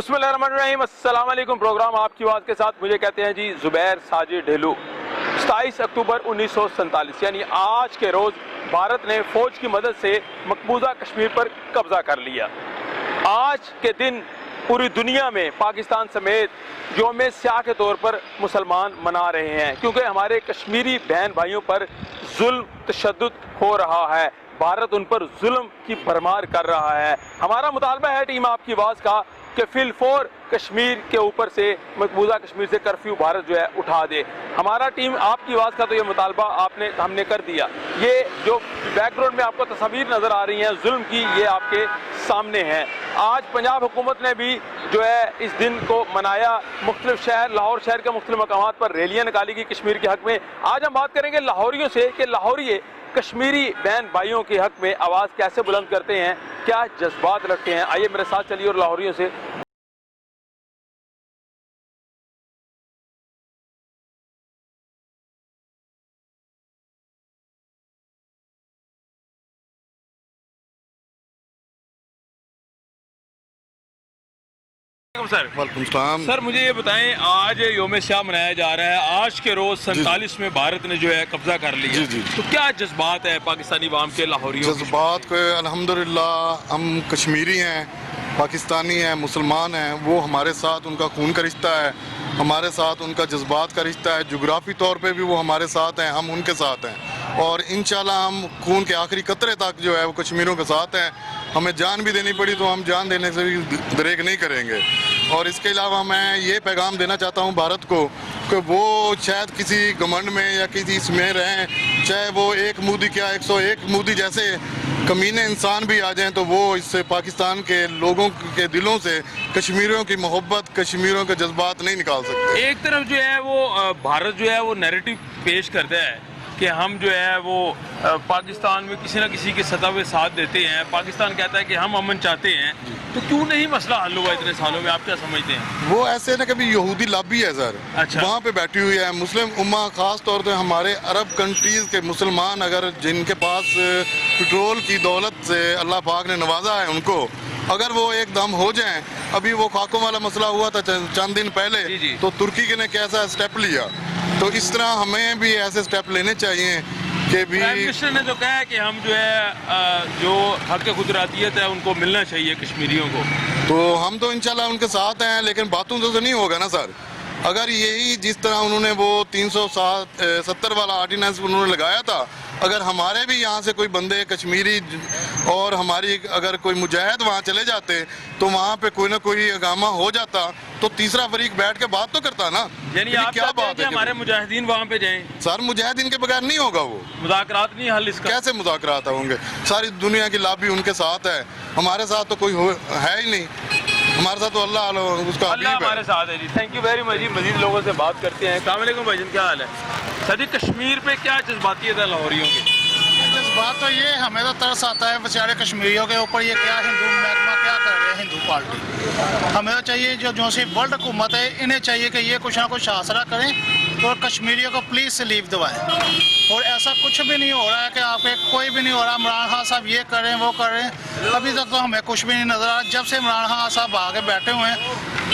बिस्मिल्लाहिर्रहमानिर्रहीम, अस्सलाम वालेकुम। प्रोग्राम आपकी आवाज़ के साथ मुझे कहते हैं जी ज़ुबैर साजिद ढेलू। 27 अक्टूबर 1947 यानी आज के रोज़ भारत ने फ़ौज की मदद से मकबूजा कश्मीर पर कब्ज़ा कर लिया। आज के दिन पूरी दुनिया में पाकिस्तान समेत यौम स्याह के तौर पर मुसलमान मना रहे हैं, क्योंकि हमारे कश्मीरी बहन भाइयों पर जुल्म तशद्दुद हो रहा है। भारत उन पर जुल्म की भरमार कर रहा है। हमारा मुतालबा है टीम आपकी आवाज़ का कि फिलफौर कश्मीर के ऊपर से मकबूजा कश्मीर से कर्फ्यू भारत जो है उठा दे। हमारा टीम आपकी आवाज़ का तो ये मुतालबा हमने कर दिया। ये जो बैकग्राउंड में आपको तस्वीर नज़र आ रही हैं जुल्म की, ये आपके सामने हैं। आज पंजाब हुकूमत ने भी जो है इस दिन को मनाया। मुख्तलिफ शहर, लाहौर शहर के मुख्तलिफ मकामात पर रैलियाँ निकाली गई कश्मीर के हक़ में। आज हम बात करेंगे लाहौरियों से कि लाहौरी कश्मीरी बहन भाइयों के हक़ में आवाज़ कैसे बुलंद करते हैं, क्या जज्बात रखते हैं। आइए मेरे साथ चलिए और लाहौरियों से सर। वालेकुम सलाम। सर मुझे ये बताएं, आज यौम स्याह मनाया जा रहा है। आज के रोज़ 47 में भारत ने जो है कब्जा कर लिया। जी। तो क्या जज्बात है पाकिस्तानी अवाम के, लाहौरियों के? जज्बात को अल्हम्दुलिल्लाह, हम कश्मीरी हैं, पाकिस्तानी हैं, मुसलमान हैं, वो हमारे साथ उनका खून का रिश्ता है, हमारे साथ उनका जज्बात का रिश्ता है। जोग्राफी तौर पे भी वो हमारे साथ हैं, हम उनके साथ हैं और इंशाल्लाह हम खून के आखिरी कतरे तक जो है वो कश्मीरियों के साथ हैं। हमें जान भी देनी पड़ी तो हम जान देने से भी दरेक नहीं करेंगे। और इसके अलावा मैं ये पैगाम देना चाहता हूँ भारत को कि वो शायद किसी घमंड में या किसी इसमें रहें, चाहे वो एक मोदी क्या 101 मोदी जैसे कमीने इंसान भी आ जाएं, तो वो इससे पाकिस्तान के लोगों के दिलों से कश्मीरियों की मोहब्बत, कश्मीरियों के जज्बात नहीं निकाल सकते। एक तरफ जो है वो भारत जो है वो नैरेटिव पेश करता है कि हम जो है वो पाकिस्तान में किसी न किसी के सतह पे साथ देते हैं। पाकिस्तान कहता है कि हम अमन चाहते हैं, तो क्यों नहीं मसला हल हुआ इतने सालों में? आप क्या समझते हैं? वो ऐसे ना कभी यहूदी लॉबी है सर, अच्छा। वहाँ पे बैठी हुई है मुस्लिम उम्मा, खास तौर पे हमारे अरब कंट्रीज के मुसलमान, अगर जिनके पास पेट्रोल की दौलत से अल्लाह पाक ने नवाजा है उनको, अगर वो एकदम हो जाएं, अभी वो खाकों वाला मसला हुआ था चंद दिन पहले, जी। तो तुर्की ने कैसा स्टेप लिया, तो इस तरह हमें भी ऐसे स्टेप लेने चाहिए कि भी। प्राइम मिनिस्टर ने तो कहा है कि हम जो है जो हक खुदरातियत है उनको मिलना चाहिए कश्मीरियों को। तो हम तो इंशाल्लाह उनके साथ हैं, लेकिन बातों से तो नहीं होगा ना सर। अगर यही जिस तरह उन्होंने वो 370 वाला ऑर्डिनेंस उन्होंने लगाया था, अगर हमारे भी यहाँ से कोई बंदे कश्मीरी और हमारी अगर कोई मुजाहिद वहाँ चले जाते तो वहाँ पे कोई ना कोई हंगामा हो जाता, तो तीसरा फरीक बैठ के बात तो करता ना। यानी आप क्या बात है हमारे मुजाहिदीन वहाँ पे जाएं? सर मुजाहिदीन के बगैर नहीं होगा वो, मुज़ाकरात नहीं हल इसका। कैसे मुज़ाकरात होंगे? सारी दुनिया की लॉबी उनके साथ है, हमारे साथ तो कोई है ही नहीं। हमारे साथ तो अल्लाह उसका अल्लाह हमारे साथ है जी। थैंक यू वेरी मच जी। मजीद लोगों से बात करते हैं। अस्सलाम वालेकुम भाईजान, क्या हाल है? सर जी, कश्मीर पे क्या जज्बातियत है लाहौरियों की? बात तो ये हमें तो तरस आता है बेचारे कश्मीरियों के ऊपर, ये क्या हिंदू महकमा क्या कर रहे हैं, हिंदू पार्टी। हमें तो चाहिए जो सी वर्ल्ड हुकूमत है, इन्हें चाहिए कि ये कुछ ना कुछ आसरा करें और कश्मीरियों को प्लीज़ रिलीफ दिवाएं। और ऐसा कुछ भी नहीं हो रहा है कि आप कोई भी नहीं हो रहा। इमरान खान साहब ये कर रहे हैं, वो कर रहे हैं, अभी तक तो हमें कुछ भी नहीं नजर आ रहा। जब से इमरान खान साहब आगे बैठे हुए हैं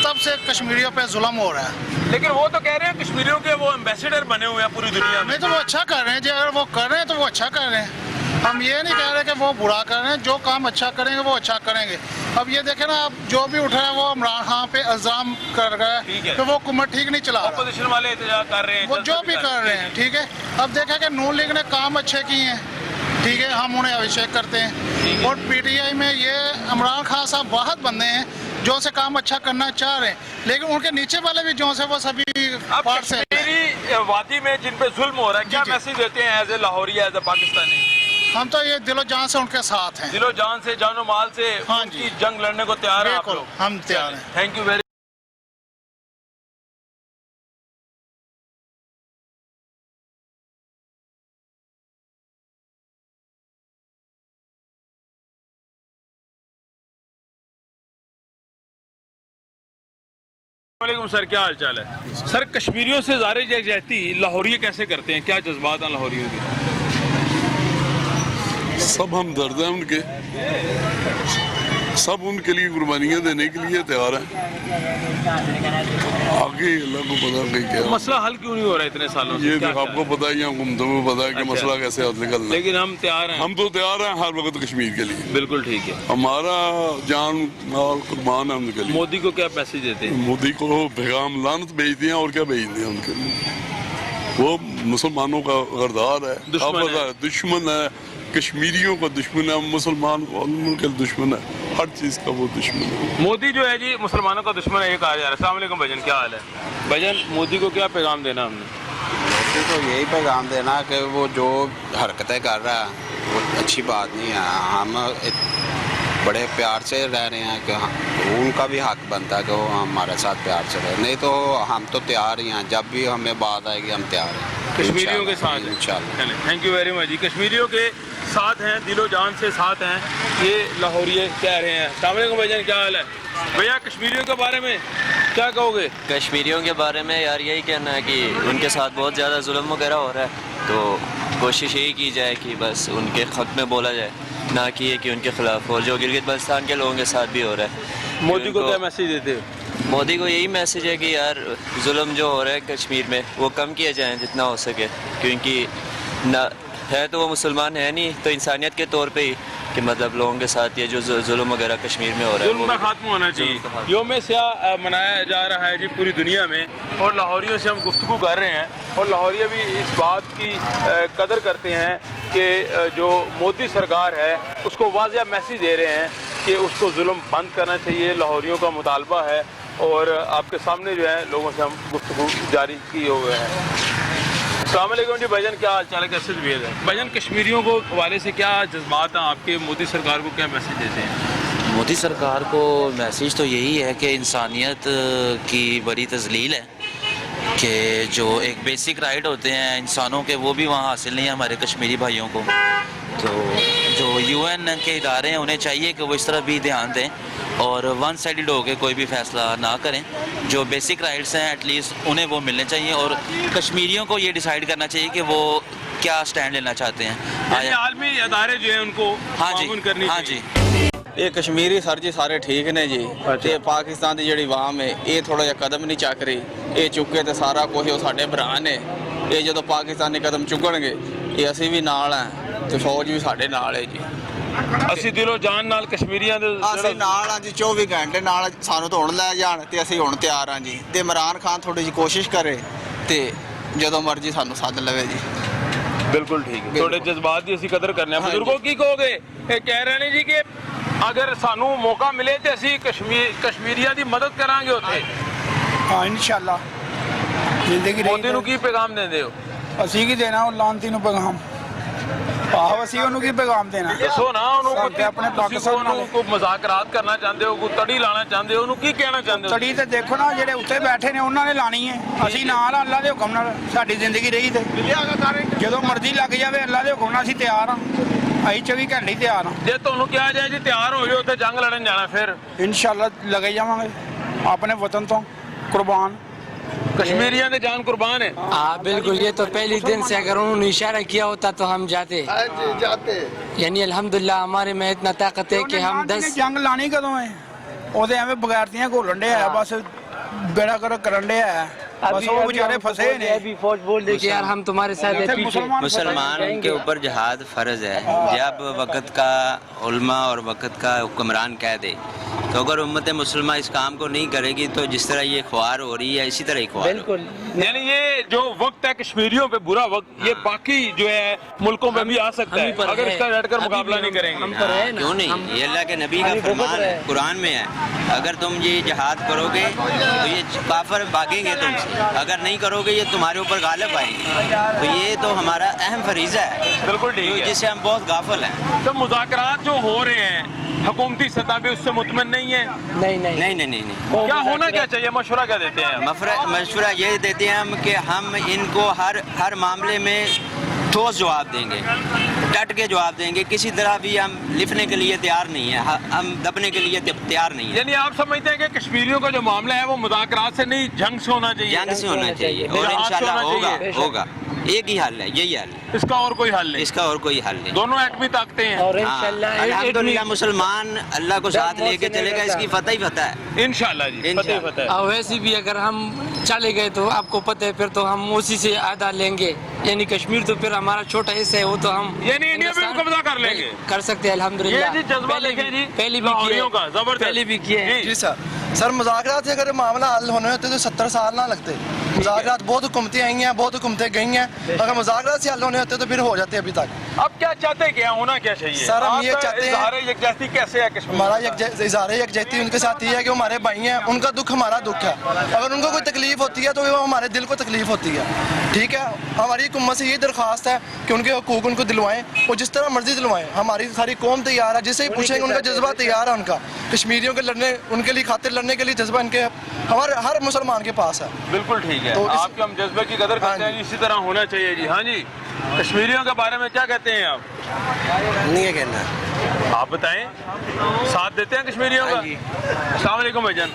तब से कश्मीरियों पे जुल्म हो रहा है। लेकिन वो तो कह रहे हैं कश्मीरियों के वो एम्बेसडर बने हुए हैं पूरी दुनिया में। नहीं तो वो अच्छा कर रहे हैं जी, अगर वो कर रहे हैं तो वो अच्छा कर रहे हैं। हम ये नहीं कह रहे कि वो बुरा कर रहे हैं, जो काम अच्छा करेंगे वो अच्छा करेंगे। अब ये देखें ना, अब जो भी उठ रहा है वो इमरान खान पे इल्जाम कर रहा है कि वो हुकूमत ठीक नहीं चला रहा। अपोजिशन वाले एहतजाज कर रहे हैं, वो जो भी कर रहे हैं, ठीक है। अब देखा कि नून लीग ने काम अच्छे किए हैं, ठीक है, हम उन्हें अभिषेक करते हैं। और PTI में ये इमरान खान साहब बहुत बंदे हैं जो से काम अच्छा करना चाह रहे हैं, लेकिन उनके नीचे वाले भी जो से वो सभी पार्ट से वादी में जिन पे जुल्म हो रहा है, क्या मैसेज देते हैं as a Lahori, as a Pakistani? हम तो ये दिलो जान से उनके साथ हैं, दिलो जान से, जानो माल से। हाँ जी, जंग लड़ने को तैयार है आप लोग? हम तैयार हैं। Thank you very. वालेकुम सर, क्या हाल चाल है? सर, कश्मीरियों से ज़ाहिर यकजहती लाहौरी कैसे करते हैं? क्या जज्बात हैं लाहौरियों के? सब हम दर्द हैं उनके, سب ان کے لیے قربانیاں دینے کے لیے تیار ہیں. آگے اللہ کو پتا کہ کیا مسئلہ حل کیوں نہیں ہو رہا اتنے سالوں سے؟ یہ کیا تو آپ کو پتا ہی ہے, حکومتوں کو پتا ہے کہ مسئلہ کیسے حل نکلنا ہے. لیکن ہم تیار ہیں. ہم تو تیار ہیں ہر وقت کشمیر کے لیے. بالکل ٹھیک ہے. ہمارا جان مال قربان ہے ان کے لیے. مودی کو کیا میسج دیتے ہیں؟ مودی کو پیغام لعنت بھیج دیا, اور کیا بھیج دیا ان کے لیے. وہ مسلمانوں کا غدار ہے, دشمن ہے, کشمیریوں کا دشمن ہے, مسلمان کے دشمن ہے, ہر چیز کا وہ دشمن ہے. مودی جو ہے جی مسلمانوں کا دشمن ہے یہ کہا جا رہا ہے. السلام علیکم بھجن, کیا حال ہے بھجن؟ مودی کو کیا پیغام دینا ہم نے؟ تو یہی پیغام دینا کہ وہ جو حرکتیں کر رہا ہے وہ اچھی بات نہیں ہے. ہم بڑے پیار سے رہ رہے ہیں کہ ان کا بھی حق بنتا ہے کہ وہ ہمارے ساتھ پیار سے رہے. نہیں تو ہم تو تیار ہی ہیں, جب بھی ہمیں بات آئے گی ہم تیار ہیں کشمیریوں کے ساتھ. انشاءاللہ. تھینک یو ویری مچ جی. کشمیریوں کے ساتھ ہیں, دل و جان سے ساتھ ہیں, یہ لاہوریے کہہ رہے ہیں. السلام علیکم بھجن, کیا حال ہے بھیا؟ کشمیریوں کے بارے میں کیا کہو گے؟ کشمیریوں کے بارے میں یار یہی کہنا ہے کہ ان کے ساتھ بہت زیادہ ظلم وغیرہ ہو رہا ہے, تو کوشش یہی کی جائے کہ بس ان کے حق میں بولا جائے, نہ کہ یہ کہ ان کے خلاف. اور جو گلگت بلتستان کے لوگوں کے ساتھ بھی ہو رہا ہے. مودی کو کیا میسج دیتے ہو؟ مودی کو یہی میسج ہے کہ یار ظلم جو ہو رہا ہے کشمیر میں وہ کم کیا جائیں جتنا ہو سکے, کیونکہ نہ ہے تو وہ مسلمان ہے نہیں, تو انسانیت کے طور پہ ہی کہ مطلب لوگوں کے ساتھ یہ جو ظلم وغیرہ کشمیر میں ہو رہا ہے ظلم کا خاتمہ ہونا چاہیے. یوم سیاہ منایا جا رہا ہے جی پوری دنیا میں, اور لاہوریوں سے ہم گفتگو کر رہے ہیں, اور لاہوریے بھی اس بات کی قدر کرتے ہیں کہ جو مودی سرکار ہے اس کو واضح میسج دے رہے ہیں کہ اس کو ظلم بند کرنا چاہیے. لاہوریوں کا مطالبہ ہے, اور آپ کے سامنے جو ہے لوگوں سے ہم گفتگو جاری کیے ہوئے ہیں. السلام علیکم جی بھجن, کیا حال چال ہے, کیسے طبیعت ہے بھجن؟ کشمیریوں کو حوالے سے کیا جذبات ہیں آپ کے؟ مودی سرکار کو کیا میسج دیتے ہیں؟ مودی سرکار کو میسیج تو یہی ہے کہ انسانیت کی بڑی تذلیل ہے, کہ جو ایک بیسک رائٹ ہوتے ہیں انسانوں کے وہ بھی وہاں حاصل نہیں ہے ہمارے کشمیری بھائیوں کو. تو جو یو این کے ادارے ہیں انہیں چاہیے کہ وہ اس طرح بھی دھیان دیں اور ون سائیڈڈ ہو کے کوئی بھی فیصلہ نہ کریں. جو بیسک رائٹس ہیں ایٹ لیسٹ انہیں وہ ملنے چاہیے, اور کشمیریوں کو یہ ڈیسائیڈ کرنا چاہیے کہ وہ کیا سٹینڈ لینا چاہتے ہیں. عالمی ادارے جو ہیں ان کو معاون کرنی ہاں چاہیے. جی. یہ کشمیری سر جی سارے ٹھیک نے جی, تے پاکستان دی جڑی عوام ہے یہ تھوڑا جہا قدم نہیں چک رہی. یہ چکے تے سارا کچھ وہ ساڈے بھرا نے, یہ جدو پاکستانی قدم چکن گے یہ اسی بھی نال ہیں تے فوج بھی ساڈے نال ہے جی. اسی دل و جان نال کشمیریاں دے ਅਸੀਂ ਨਾਲ ਆ ਜੀ 24 ਘੰਟੇ ਨਾਲ. ਸਾਨੂੰ ਤਾਂ ਹੁਣ ਲੈ ਜਾਣ ਤੇ ਅਸੀਂ ਹੁਣ ਤਿਆਰ ਆ ਜੀ. ਤੇ ਇਮਰਾਨ ਖਾਨ ਥੋੜੀ ਜਿਹੀ ਕੋਸ਼ਿਸ਼ ਕਰੇ ਤੇ ਜਦੋਂ ਮਰਜ਼ੀ ਸਾਨੂੰ ਸੱਦ ਲਵੇ ਜੀ. ਬਿਲਕੁਲ ਠੀਕ ਹੈ. ਤੁਹਾਡੇ ਜਜ਼ਬਾਤ ਦੀ ਅਸੀਂ ਕਦਰ ਕਰਨੇ ਆ. ਬਜ਼ੁਰਗੋ ਕੀ ਕਹੋਗੇ? ਇਹ ਕਹਿ ਰਹੇ ਨੇ ਜੀ ਕਿ ਅਗਰ ਸਾਨੂੰ ਮੌਕਾ ਮਿਲੇ ਤੇ ਅਸੀਂ ਕਸ਼ਮੀਰੀਆਂ ਦੀ ਮਦਦ ਕਰਾਂਗੇ ਉੱਥੇ. ਹਾਂ ਇਨਸ਼ਾਅੱਲਾ. ਜ਼ਿੰਦਗੀ ਮੋਦੀ ਨੂੰ ਕੀ ਪੈਗਾਮ ਦਿੰਦੇ ਹੋ? ਅਸੀਂ ਕੀ ਦੇਣਾ ਉਹ ਲਾਂਤੀ ਨੂੰ ਪੈਗਾਮ? ਆਹੋ ਅਸੀਂ ਉਹਨੂੰ ਕੀ ਪੈਗਾਮ ਦੇਣਾ? ਦੱਸੋ ਨਾ ਉਹਨੂੰ. ਸਾਡੇ ਆਪਣੇ ਪਾਕਿਸਤਾਨ ਨਾਲ ਕੋਈ ਮੁਜ਼ਾਕਰਾਤ ਕਰਨਾ ਚਾਹੁੰਦੇ ਹੋ, ਕੋਈ ਤੜੀ ਲਾਣਾ ਚਾਹੁੰਦੇ ਹੋ, ਉਹਨੂੰ ਕੀ ਕਹਿਣਾ ਚਾਹੁੰਦੇ ਹੋ? ਤੜੀ ਤੇ ਦੇਖੋ ਨਾ ਜਿਹੜੇ ਉੱਤੇ ਬੈਠੇ ਨੇ ਉਹਨਾਂ ਨੇ ਲਾਣੀ ਹੈ. ਅਸੀਂ ਨਾਲ ਅੱਲਾ ਦੇ ਹੁਕਮ ਨਾਲ ਸਾਡੀ ਜ਼ਿੰਦਗੀ ਰਹੀ ਤੇ ਜਦੋਂ ਮਰਜ਼ੀ ਲੱਗ ਜਾਵੇ ਅੱਲਾ ਦੇ ਹੁਕਮ ਨਾਲ ਅਸੀਂ ਤਿਆਰ ਹਾਂ. ਅਸੀਂ 24 ਘੰਟੇ ਤਿਆਰ ਹਾਂ. ਜੇ ਤੁਹਾਨੂੰ ਕਿਹਾ ਜਾਏ ਜੀ ਤਿਆਰ ਹੋ ਜਾਓ ਉੱਥੇ ਜੰਗ ਲੜਨ ਜਾਣਾ ਫਿਰ ਇਨਸ਼ਾਅੱਲਾ ਲੱਗੇ ਜਾਵਾਂਗੇ ਆਪਣੇ ਵਤਨ ਤੋਂ ਕੁਰਬਾਨ. کشمیریاں نے جان قربان ہے. ہاں بالکل. یہ تو پہلی دن سے اگر انہوں نے اشارہ کیا ہوتا تو ہم جاتے. یعنی الحمدللہ ہمارے میں اتنا طاقت ہے کہ ہم 10 ਜੰਗ ਲਾਣੀ ਕਦੋਂ ਹੈ? ਉਹਦੇ ਐਵੇਂ ਬਗੈਰਤੀਆਂ ਘੋਲਣ ਡੇ ਆ ਬਸ ਬੇੜਾ ਕਰ ਕਰਨ ਡੇ ਆ بس وہ بیچارے پھنسے نے. ابھی فوج بول دے کہ یار ہم تمہارے ساتھ ہیں پیچھے. مسلمان کے اوپر جہاد فرض ہے. جب وقت کا علماء اور وقت کا حکمران کہہ دے تو اگر امت مسلمہ اس کام کو نہیں کرے گی تو جس طرح یہ خوار ہو رہی ہے اسی طرح ہی خوار بالکل. یعنی یہ جو وقت ہے کشمیریوں پہ برا وقت, یہ باقی جو ہے ملکوں پہ بھی آ سکتا ہے اگر اس کا ڈٹ کر مقابلہ نہیں کریں گے. کیوں نہیں؟ یہ اللہ کے نبی کا فرمان ہے, قرآن میں ہے. اگر تم یہ جہاد کرو گے تو یہ کافر بھاگیں گے تم سے, اگر نہیں کرو گے یہ تمہارے اوپر غالب آئیں گے. تو یہ تو ہمارا اہم فریضہ ہے. بالکل ٹھیک ہے. جس سے ہم بہت غافل ہیں. تو مذاکرات جو ہو رہے ہیں حکومتی سطح پہ اس سے مطمئن نہیں ہے؟ نہیں. کیا ہونا کیا چاہیے؟ مشورہ کیا دیتے ہیں؟ مشورہ یہ دیتے ہیں ہم کہ ہم ان کو ہر معاملے میں ठोस जवाब देंगे, डट के जवाब देंगे। किसी तरह भी हम लिखने के लिए तैयार नहीं है, हम दबने के लिए तैयार नहीं है। यानी आप समझते हैं कि कश्मीरियों का जो मामला है वो मुज़ाकरात से नहीं, जंग से होना चाहिए? जंग से होना चाहिए और जिहाद से इंशाल्लाह होना होगा चाहिए। होगा। एक ही हल है, यही हल है, इसका और कोई हल नहीं? इसका और कोई हल नहीं। दोनों एक भी ताकते हैं और हाँ, इंशाल्लाह अल्हम्दुलिल्लाह मुसलमान अल्लाह को साथ लेके चलेगा, इसकी फतह ही फतह है। इंशाल्लाह जी, फतेह इंशाल्लाह। फतेह। और वैसे भी अगर हम चले गए तो आपको पता है फिर तो हम उसी से आधा लेंगे। यानी कश्मीर तो फिर हमारा छोटा हिस्सा है, वो तो हम यानी इंडिया पे भी कब्जा कर लेंगे? कर सकते हैं अल्हम्दुलिल्लाह। ये जी जज्बा देखें जी, पहले भी किए लाहौरियों का जबरदस्त। पहले भी किए हैं। जी सर मुज़ाकरात से अगर मामला हल होने होते तो 70 साल ना लगते। मुज़ाकरात बहुत हुकूमतें आई हैं, बहुत हुकूमतें गई हैं, अगर मुज़ाकरात से हल होने होते तो फिर हो जाते अभी तक। अब क्या चाहते हैं, क्या होना क्या चाहिए? सर, हम ये आपका चाहते हैं- इज़हार यकजहती कैसे है कश्मीर? हमारा इज़हार यकजहती उनके साथ ये है कि वो हमारे भाई हैं, उनका दुख हमारा दुख है। अगर उनको कोई तकलीफ होती है तो वो हमारे दिल को तकलीफ होती है। ठीक है, हमारी हुकूमत से ये दरख्वास्त है कि उनके हकूक उनको दिलवाएं, वो जिस तरह मर्जी दिलवाएं। हमारी सारी कौम तैयार है, जिससे ही पूछेंगे उनका जज्बा तैयार है, उनका कश्मीरियों के लड़ने, उनके लिए खातिर लड़ने के लिए जज्बा इनके हमारे हर मुसलमान के पास है। बिल्कुल ठीक है, तो आपके हम जज्बे की कदर करते हैं, इसी तरह होना चाहिए जी। हाँ जी, कश्मीरियों के बारे में क्या कहते हैं आप? नहीं है कहना, आप बताएं, साथ देते हैं कश्मीरियों का? अस्सलाम वालेकुम भाईजान।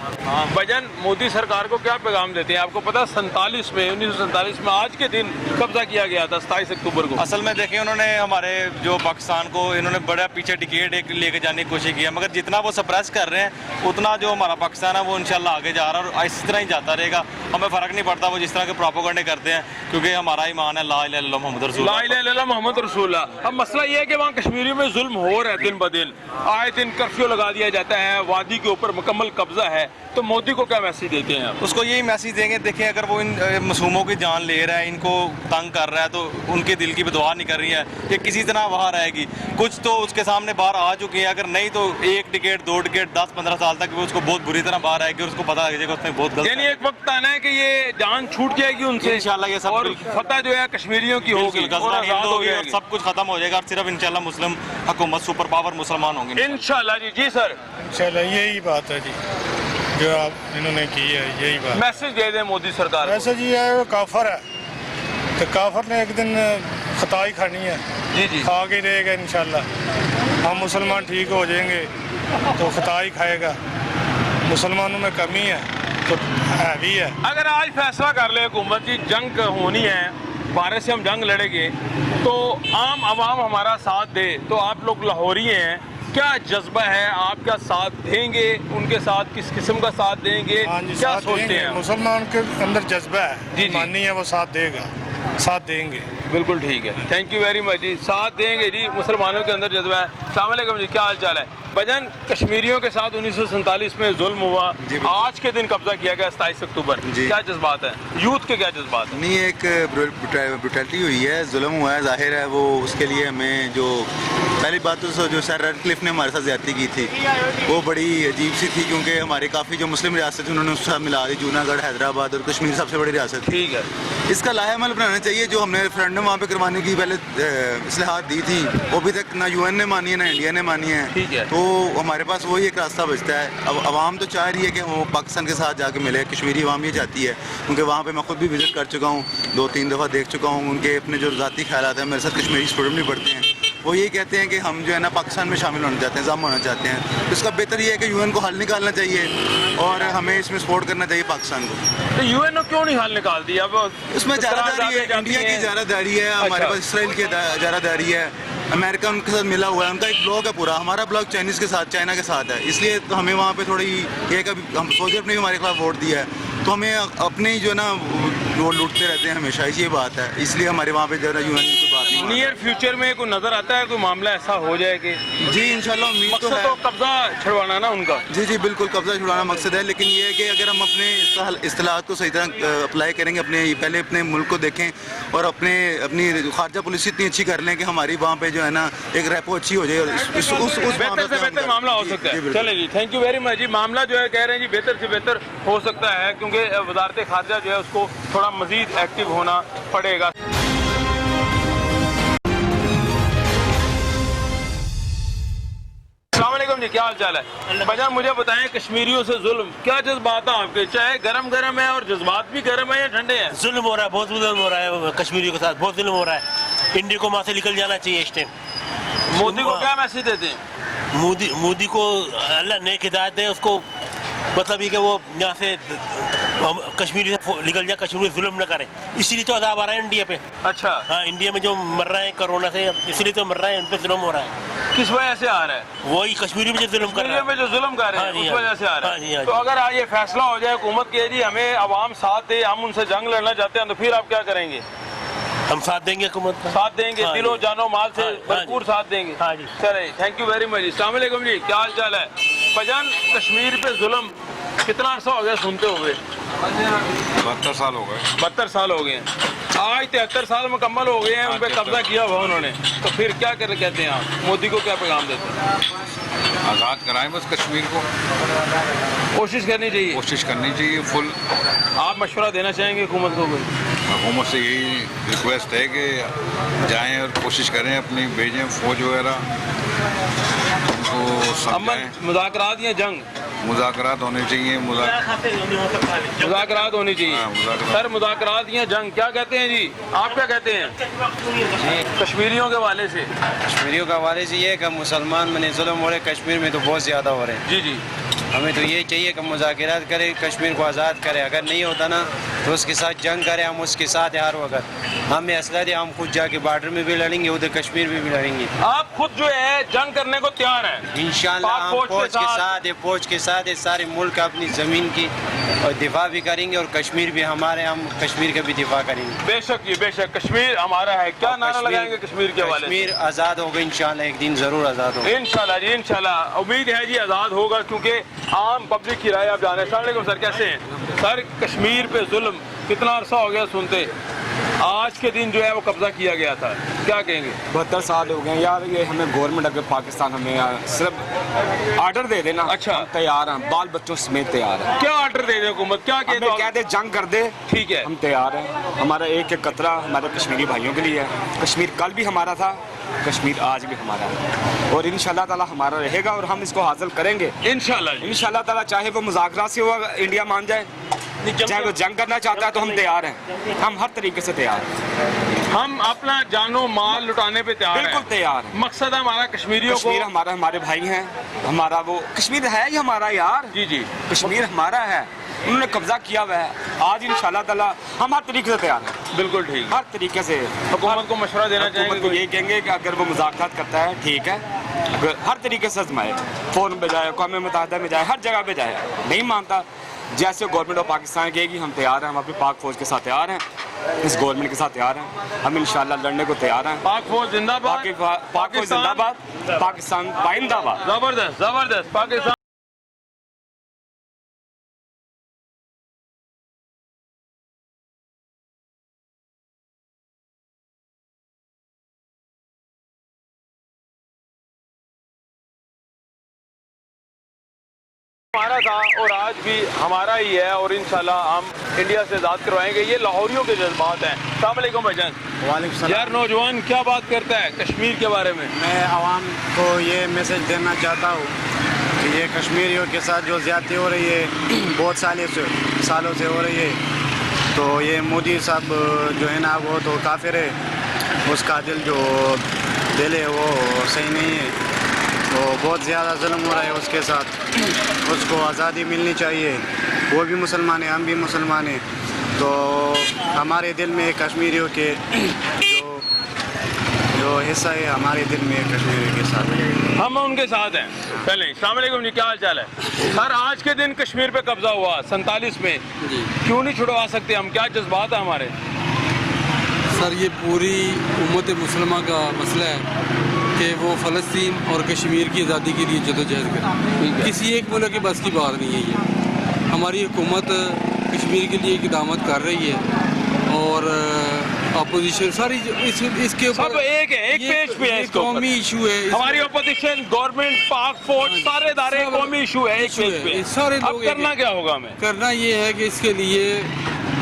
भाईजान, मोदी सरकार को क्या पैगाम देते हैं? आपको पता 1947 में आज के दिन कब्जा किया गया था 27 अक्टूबर को। असल में देखें, उन्होंने हमारे जो पाकिस्तान को इन्होंने बड़ा पीछे डिकेड एक लेके जाने की कोशिश की है, मगर जितना वो सप्रेस कर रहे हैं उतना जो हमारा पाकिस्तान है वो इंशाल्लाह आगे जा रहा है और इस तरह ही जाता रहेगा। हमें फ़र्क नहीं पड़ता वो जिस तरह के प्रोपेगेंडे करते हैं, क्योंकि हमारा ईमान है ला इलाहा इल्लल्लाह मुहम्मद रसूलुल्लाह। ला इलाहा इल्लल्लाह मोहम्मद रसूलुल्लाह। अब मसला ये है कि वहाँ कश्मीरियों में जुल्म हो रहा है दिन ब दिन, आए दिन कर्फ्यू लगा दिया जाता है, वादी के ऊपर मुकम्मल कब्जा है, तो मोदी को क्या मैसेज देते हैं आप? उसको यही मैसेज देंगे, देखें अगर वो इन मासूमों की जान ले रहा है, इनको तंग कर रहा है, तो उनके दिल की बदुआ नहीं कर रही है कि किसी तरह वहाँ रहेगी। कुछ तो उसके सामने बाहर आ चुके हैं, अगर नहीं तो 1 डिकेड 2 डिकेड 10-15 साल तक वो उसको बहुत बुरी तरह बाहर आएगी और उसको पता लग जाएगा उसने बहुत गलत। यानी एक वक्त आना है कि ये जान छूट जाएगी उनसे इंशाल्लाह, ये सब और फतह जो है कश्मीरियों की होगी और आज़ाद हो और जाएगी। सब कुछ खत्म हो जाएगा और सिर्फ इंशाल्लाह मुस्लिम हुकूमत सुपर पावर मुसलमान होंगे इंशाल्लाह जी। जी सर, चलो यही बात है जी, जो आप इन्होंने की है, यही बात। मैसेज दे दें मोदी सरकार को। वैसे जी ये काफर है, तो काफर ने एक दिन खताई खानी है, जी जी, खा के रहेगा इंशाल्लाह। हम मुसलमान ठीक हो जाएंगे तो खताई खाएगा। मुसलमानों में कमी है तो हैवी है। अगर आज फैसला कर ले हुकूमत की जंग होनी है, भारत से हम जंग लड़ेंगे, तो आम आवाम हमारा साथ दे, तो आप लोग लाहौरी हैं, क्या जज्बा है? आप क्या साथ देंगे? उनके साथ किस किस्म का साथ देंगे? हाँ जी, क्या साथ सोचते देंगे। हैं? मुसलमान के अंदर जज्बा है, जी, जी। मानी है, वो साथ देगा, साथ देंगे। बिल्कुल ठीक है, थैंक यू वेरी मच जी। साथ देंगे जी, मुसलमानों के अंदर जज्बा है। अस्सलाम वालेकुम जी, क्या हाल चाल है? भजन, कश्मीरियों के साथ 1947 में जुल्म हुआ, आज के दिन कब्जा किया गया 27 अक्टूबर, क्या जज्बात है? यूथ के क्या जज्बात है? नहीं, एक ब्रुटैलिटी हुई है, जुल्म हुआ है, जाहिर है वो उसके लिए हमें जो पहली बात तो जो सर रेडक्लिफ ने हमारे साथ ज्यादती की थी वो बड़ी अजीब सी थी, क्योंकि हमारे काफ़ी जो मुस्लिम रियासत थी उन्होंने उसके साथ मिला दी, जूनागढ़, हैदराबाद और कश्मीर सबसे बड़ी रियासत थी। ठीक है, इसका लाहेअमल बनाना चाहिए। जो हमने रेफरेंडम वहाँ पे करवाने की पहले इस्लाहात दी थी वो अभी तक ना यूएन ने मानी है ना इंडिया ने मानी है। ठीक है, तो हमारे पास वही एक रास्ता बचता है। अब आवाम तो चाह रही है कि वो पाकिस्तान के साथ जाके मिले, कश्मीरी आवाम ये चाहती है, क्योंकि वहाँ पे मैं खुद भी विज़िट कर चुका हूँ, 2-3 दफ़ा देख चुका हूँ। उनके अपने जो ज़ाती ख्यालात हैं, मेरे साथ कश्मीरी स्टूडेंट भी पढ़ते हैं, वो ये कहते हैं कि हम जो है ना पाकिस्तान में शामिल होना चाहते हैं, ज़म होना चाहते हैं। तो इसका बेहतर ये है कि यूएन को हल निकालना चाहिए और हमें इसमें सपोर्ट करना चाहिए पाकिस्तान को। तो यूएन ने क्यों नहीं हल निकाल दिया? अब उसमें ज़्यादादारी है, इंडिया की ज़्यादादारी है, हमारे पास इसराइल की ज़्यादादारी है, अमेरिका उनके साथ मिला हुआ है, उनका एक ब्लॉक है पूरा, हमारा ब्लॉक चाइनीज़ के साथ, चाइना के साथ है। इसलिए तो हमें वहाँ पे थोड़ी ये कभी हम सोचते ने हमारे खिलाफ वोट दिया है, तो हमें अपने ही जो है ना वो लूटते रहते हैं हमेशा, ये बात है। इसलिए हमारे वहाँ पे जो है ना यूएन की बात नहीं। नियर फ्यूचर में कोई नजर आता है कोई मामला ऐसा हो जाए कि? जी इंशाल्लाह उम्मीद तो मकसद है। तो कब्जा छुड़वाना ना उनका। जी जी बिल्कुल, कब्जा छुड़ाना मकसद है, लेकिन ये है कि अगर हम अपने इस्तेलाहात को सही तरह अप्लाई करेंगे, पहले अपने मुल्क को देखें और अपनी खारजा पॉलिसी इतनी अच्छी कर लें कि हमारी वहाँ पे जो है ना एक रेपो अच्छी हो जाए और उस बेहतर से बेहतर मामला हो सकता है। चले जी, थैंक यू वेरी मच जी। मामला जो है कह रहे हैं जी बेहतर से बेहतर हो सकता है, क्योंकि वजारत खारजा जो है उसको थोड़ा मजीद एक्टिव होना पड़ेगा। अस्सलाम वालेकुम जी, क्या हाल चाल है? भैया मुझे बताएं, कश्मीरियों से जुल्म, क्या जज्बात है आपके? चाहे गरम गरम है और जज्बात भी गरम है या ठंडे हैं? जुल्म हो रहा है, बहुत जुल्म हो रहा है कश्मीरियों के साथ, बहुत जुल्म हो रहा है। इंडिया को वहाँ से निकल जाना चाहिए इस टाइम। मोदी को क्या मैसेज देते हैं? मोदी को अल्लाह नेक हिदायत दे उसको, मतलब ये कि वो यहाँ से कश्मीर से निकल जाए, कश्मीर में जुल्म न करे, इसीलिए तो अदाब आ रहा है इंडिया पे। अच्छा। हाँ, इंडिया में जो मर रहे हैं कोरोना से, इसलिए तो मर रहे हैं, उन पर जुल्म हो रहा है। किस वजह से आ रहा है? वही कश्मीरी में जो जुल्म कर रहा है, में जो जुल्म कर रहे हैं उस वजह से आ रहा है। तो अगर आज ये फैसला हो जाए हुकूमत के जी हमें अवाम साथ दे, हम उनसे जंग लड़ना चाहते हैं, तो फिर आप क्या करेंगे? हम साथ देंगे हुकूमत का, साथ देंगे, दिलो जानो माल से भरपूर साथ देंगे। चले, थैंक यू वेरी मच। अस्सलाम वालेकुम जी, क्या हाल चाल है? भजन कश्मीर पे जुल्म कितना अर्सा हो गया सुनते हुए? 72 साल हो गए। 72 साल हो गए। आज 73 साल मुकम्मल हो गए हैं, उन पर कब्जा किया हुआ उन्होंने, तो फिर क्या कर कहते हैं आप? मोदी को क्या पैगाम देते हैं? आज़ाद कराएं बस कश्मीर को, कोशिश करनी चाहिए, कोशिश करनी चाहिए फुल। आप मशवरा देना चाहेंगे हुकूमत को? हुकूमत से यही रिक्वेस्ट है कि जाएं और कोशिश करें, अपनी भेजें फौज वगैरह, उनको समझाएं। मुज़ाकरात या जंग? मुज़ाकरात होने चाहिए, मुज़ाकरात होनी चाहिए। सर, मुज़ाकरात या जंग क्या कहते हैं जी? आप क्या कहते हैं कश्मीरियों के हवाले से? कश्मीरियों के हवाले से ये है कि मुसलमान में जुल्म हो रहे कश्मीर में तो बहुत ज़्यादा हो रहे हैं। जी जी, हमें तो ये चाहिए कि मुज़ाकरात करे, कश्मीर को आज़ाद करे। अगर नहीं होता ना तो उसके साथ जंग करें, हम उसके साथ यार। अगर हमें असला दे, हम खुद जाके बॉर्डर में भी लड़ेंगे, उधर कश्मीर में भी लड़ेंगे। आप खुद जो है जंग करने को तैयार हैं? इंशाल्लाह हम फौज के साथ है, फौज के साथ है। सारे मुल्क अपनी ज़मीन की और दिफा भी करेंगे, और कश्मीर भी हमारे, हम कश्मीर का भी दिफा करेंगे। बेशक जी, बेशक कश्मीर हमारा है। क्या नारा लगाएंगे कश्मीर के हवाले? कश्मीर आज़ाद होगा इंशाल्लाह, एक दिन ज़रूर आज़ाद होगा इंशाल्लाह जी, इंशाल्लाह। उम्मीद है जी आज़ाद होगा, क्योंकि आम पब्लिक की राय आप जान रहे हैं। अस्सलाम वालेकुम सर, कैसे हैं? सर, कश्मीर पे जुल्म कितना अरसा हो गया सुनते, आज के दिन जो है वो कब्जा किया गया था, क्या कहेंगे? 72 साल हो गए यार। ये हमें गवर्नमेंट अगर पाकिस्तान हमें सिर्फ आर्डर दे देना, अच्छा, हम तैयार हैं, बाल बच्चों समेत तैयार हैं। क्या आर्डर दे दे हुकूमत? क्या कह दे जंग कर दे, ठीक है, हम तैयार हैं। हमारा एक एक कतरा हमारे कश्मीरी भाइयों के लिए है। कश्मीर कल भी हमारा था, कश्मीर आज भी हमारा है, और इंशाल्लाह ताला हमारा रहेगा, और हम इसको हासिल करेंगे इंशाल्लाह ताला। चाहे वो मुज़ाकरात से हुआ इंडिया मान जाए, चाहे वो जंग करना चाहता है, तो हम तैयार हैं, हम हर तरीके से तैयार हैं। हम अपना जानो माल लुटाने पे तैयार हैं, बिल्कुल तैयार हैं। मकसद है हमारा कश्मीरियों कश्मीर हमारा, हमारे भाई हैं, हमारा वो कश्मीर है ही हमारा यार। जी जी, कश्मीर हमारा है, उन्होंने कब्जा किया हुआ है। आज इंशाल्लाह ताला हम हर तरीके से तैयार हैं। बिल्कुल ठीक, हर तरीके से। हुकूमत को मशवरा देना चाहेंगे? को यही कहेंगे कि अगर वो मुज़ाकरात करता है ठीक है, अगर हर तरीके से आजमाए, फ़ौरन पे जाए, अक़वाम मुत्तहिदा में जाए, हर जगह पे जाए। नहीं मानता, जैसे गवर्नमेंट ऑफ पाकिस्तान कहेगी हम तैयार हैं, हम अपनी पाक फौज के साथ तैयार हैं, इस गवर्नमेंट के साथ तैयार हैं, हम इंशाल्लाह लड़ने को तैयार हैं। पाक फौज जिंदाबाद, पाक फौज जिंदाबाद, पाकिस्तान पाइंदाबाद। जबरदस्त जबरदस्त। पाकिस्तान हमारा था और आज भी हमारा ही है, और इंशाल्लाह हम इंडिया से आज़ाद करवाएंगे। ये लाहौरियों के जज्बात हैं। अस्सलाम वालेकुम भाईजान। वालेकुम सलाम। यार, नौजवान क्या बात करता है कश्मीर के बारे में? मैं आवाम को ये मैसेज देना चाहता हूँ कि ये कश्मीरियों के साथ जो ज़्यादती हो रही है, बहुत सालों से हो रही है, तो ये मोदी साहब जो है ना, वो तो काफिर है, उसका दिल है वो सही नहीं है, तो बहुत ज़्यादा जुल्म हो रहा है उसके साथ। उसको आज़ादी मिलनी चाहिए। वो भी मुसलमान है, हम भी मुसलमान हैं, तो हमारे दिल में कश्मीरियों के जो हिस्सा है, हमारे दिल में कश्मीरियों के साथ है, हम उनके साथ हैं। पहले अस्सलाम वालेकुम जी, क्या हाल चाल है? सर, आज के दिन कश्मीर पे कब्जा हुआ 47 में, क्यों नहीं छुड़वा सकते हम? क्या जज्बात है हमारे? सर, ये पूरी उम्मत मुसलमान का मसला है कि वो फ़लस्तीन और कश्मीर की आज़ादी के लिए जदोजहद करें। किसी एक मुल्क के बस की बात नहीं है ये। हमारी हुकूमत कश्मीर के लिए इक़दामत कर रही है, और अपोजिशन सारी इसके ऊपर सब एक है, एक पेज पे है, कौमी इशू है। हमारी अपोजिशन, गवर्नमेंट, पाक फौज, सारे दायरे कौमी इशू है, एक पेज पे। सारे अब करना क्या होगा हमें? करना ये है कि इसके लिए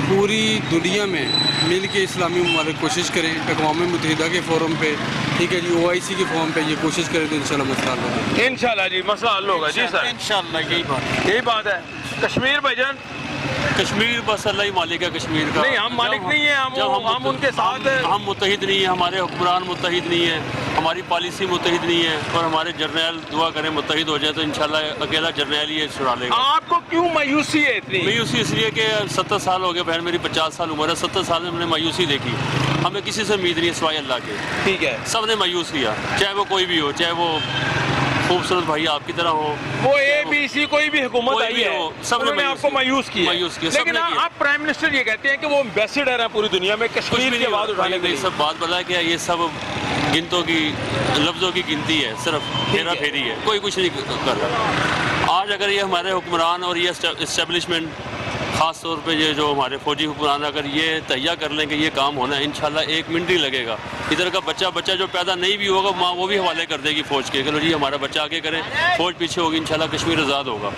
पूरी दुनिया में मिल के इस्लामी ममालिक कोशिश करें, अक़वाम मुत्तहिदा के फोरम पे, ठीक है जी, OIC के फोरम पे ये कोशिश करें, तो इंशाल्लाह मसला हल होगा। इंशाल्लाह जी, मसला हल होगा जी सर, इंशाल्लाह। यही बात है। कश्मीर भाईजान, कश्मीर बस अल्लाह ही मालिक है कश्मीर का। नहीं, हम मालिक नहीं हैं, हम उनके साथ हम मुत्तहिद नहीं हैं, हमारे हुक्मरान मुत्तहिद नहीं है, हमारी पॉलिसी मुत्तहिद नहीं है, और हमारे जर्नैल दुआ करें मुत्तहिद हो जाए तो इंशाल्लाह अकेला जर्नैल ही ये छुड़ा लेगा। आपको क्यों मायूसी है इतनी? मायूसी इसलिए कि 70 साल हो गए, बहन मेरी 50 साल उम्र है, 70 साल में हमने मायूसी देखी। हमें किसी से उम्मीद नहीं है सिवाय अल्लाह के। ठीक है, सब ने मायूस किया, चाहे वो कोई भी हो, चाहे वो खूबसूरत भाई आपकी तरह हो, वो ABC कोई भी हुकूमत आई है, सबने आपको मायूस किया। लेकिन आप प्राइम मिनिस्टर ये कहते हैं कि वो एम्बेसडर है पूरी दुनिया में कश्मीर की आवाज़ उठाने के लिए। सब बात बता है कि ये सब गिनतों की लफ्ज़ों की गिनती है, सिर्फ हेरा फेरी है, कोई कुछ नहीं कर रहा। आज अगर ये हमारे हुक्मरान और ये इस्टेब्लिशमेंट ख़ास तौर पे ये जो हमारे फौजी हुक्मरान अगर ये तैयार कर लें कि ये काम होना है, इंशाल्लाह 1 मिनट ही लगेगा। इधर का बच्चा जो पैदा नहीं भी होगा, माँ वो भी हवाले कर देगी फ़ौज के, चलो जी हमारा बच्चा आगे करें, फ़ौज पीछे होगी, इंशाल्लाह कश्मीर आज़ाद होगा।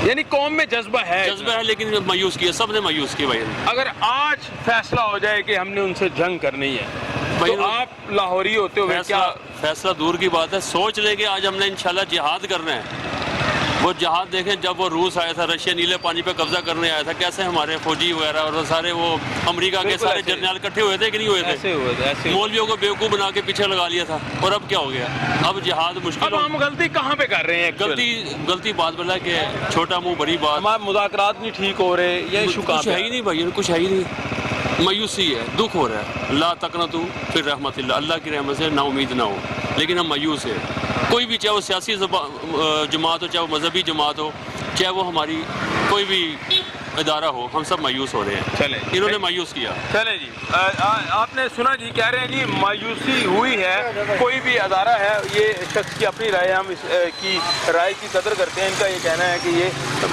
यानी कौम में जज्बा है, लेकिन मायूस किया, सब ने मायूस किया भाई। अगर आज फैसला हो जाए कि हमने उनसे जंग करनी है, तो आप लाहौरी होते हुए क्या? फैसला दूर की बात है, सोच लें कि आज हमने इंशाल्लाह जिहाद करना है। वो जहाज देखें, जब वो रूस आया था, रशिया नीले पानी पे कब्जा करने आया था, कैसे हमारे फौजी वगैरह और सारे वो अमेरिका के सारे जर्नल इकट्ठे हुए थे कि नहीं हुए थे? मौलवियों को बेवकूफ़ बना के पीछे लगा लिया था, और अब क्या हो गया? अब जिहाद मुश्किल। अब हम गलती कहाँ पे कर रहे हैं? गलती बात बोला कि छोटा मुँह बड़ी बात, हमारे मुज़ाकरात नहीं ठीक हो रहे, ये इशू कुछ है ही नहीं भाई, कुछ है ही नहीं। मायूसी है, दुख हो रहा है। ला तकनतु फिर रहमतिल्लाह, अल्लाह की रहमत से ना उम्मीद ना हो, लेकिन हम मायूस है। कोई भी, चाहे वो सियासी जमात हो, चाहे वो मजहबी जमात हो, चाहे वो हमारी कोई भी इदारा हो, हम सब मायूस हो रहे हैं। चले, इन्होंने मायूस किया। चले जी, आपने सुना जी, कह रहे हैं जी मायूसी हुई है। कोई भी अदारा है, ये शख्स की अपनी राय, हम की राय की कदर करते हैं। इनका ये कहना है कि ये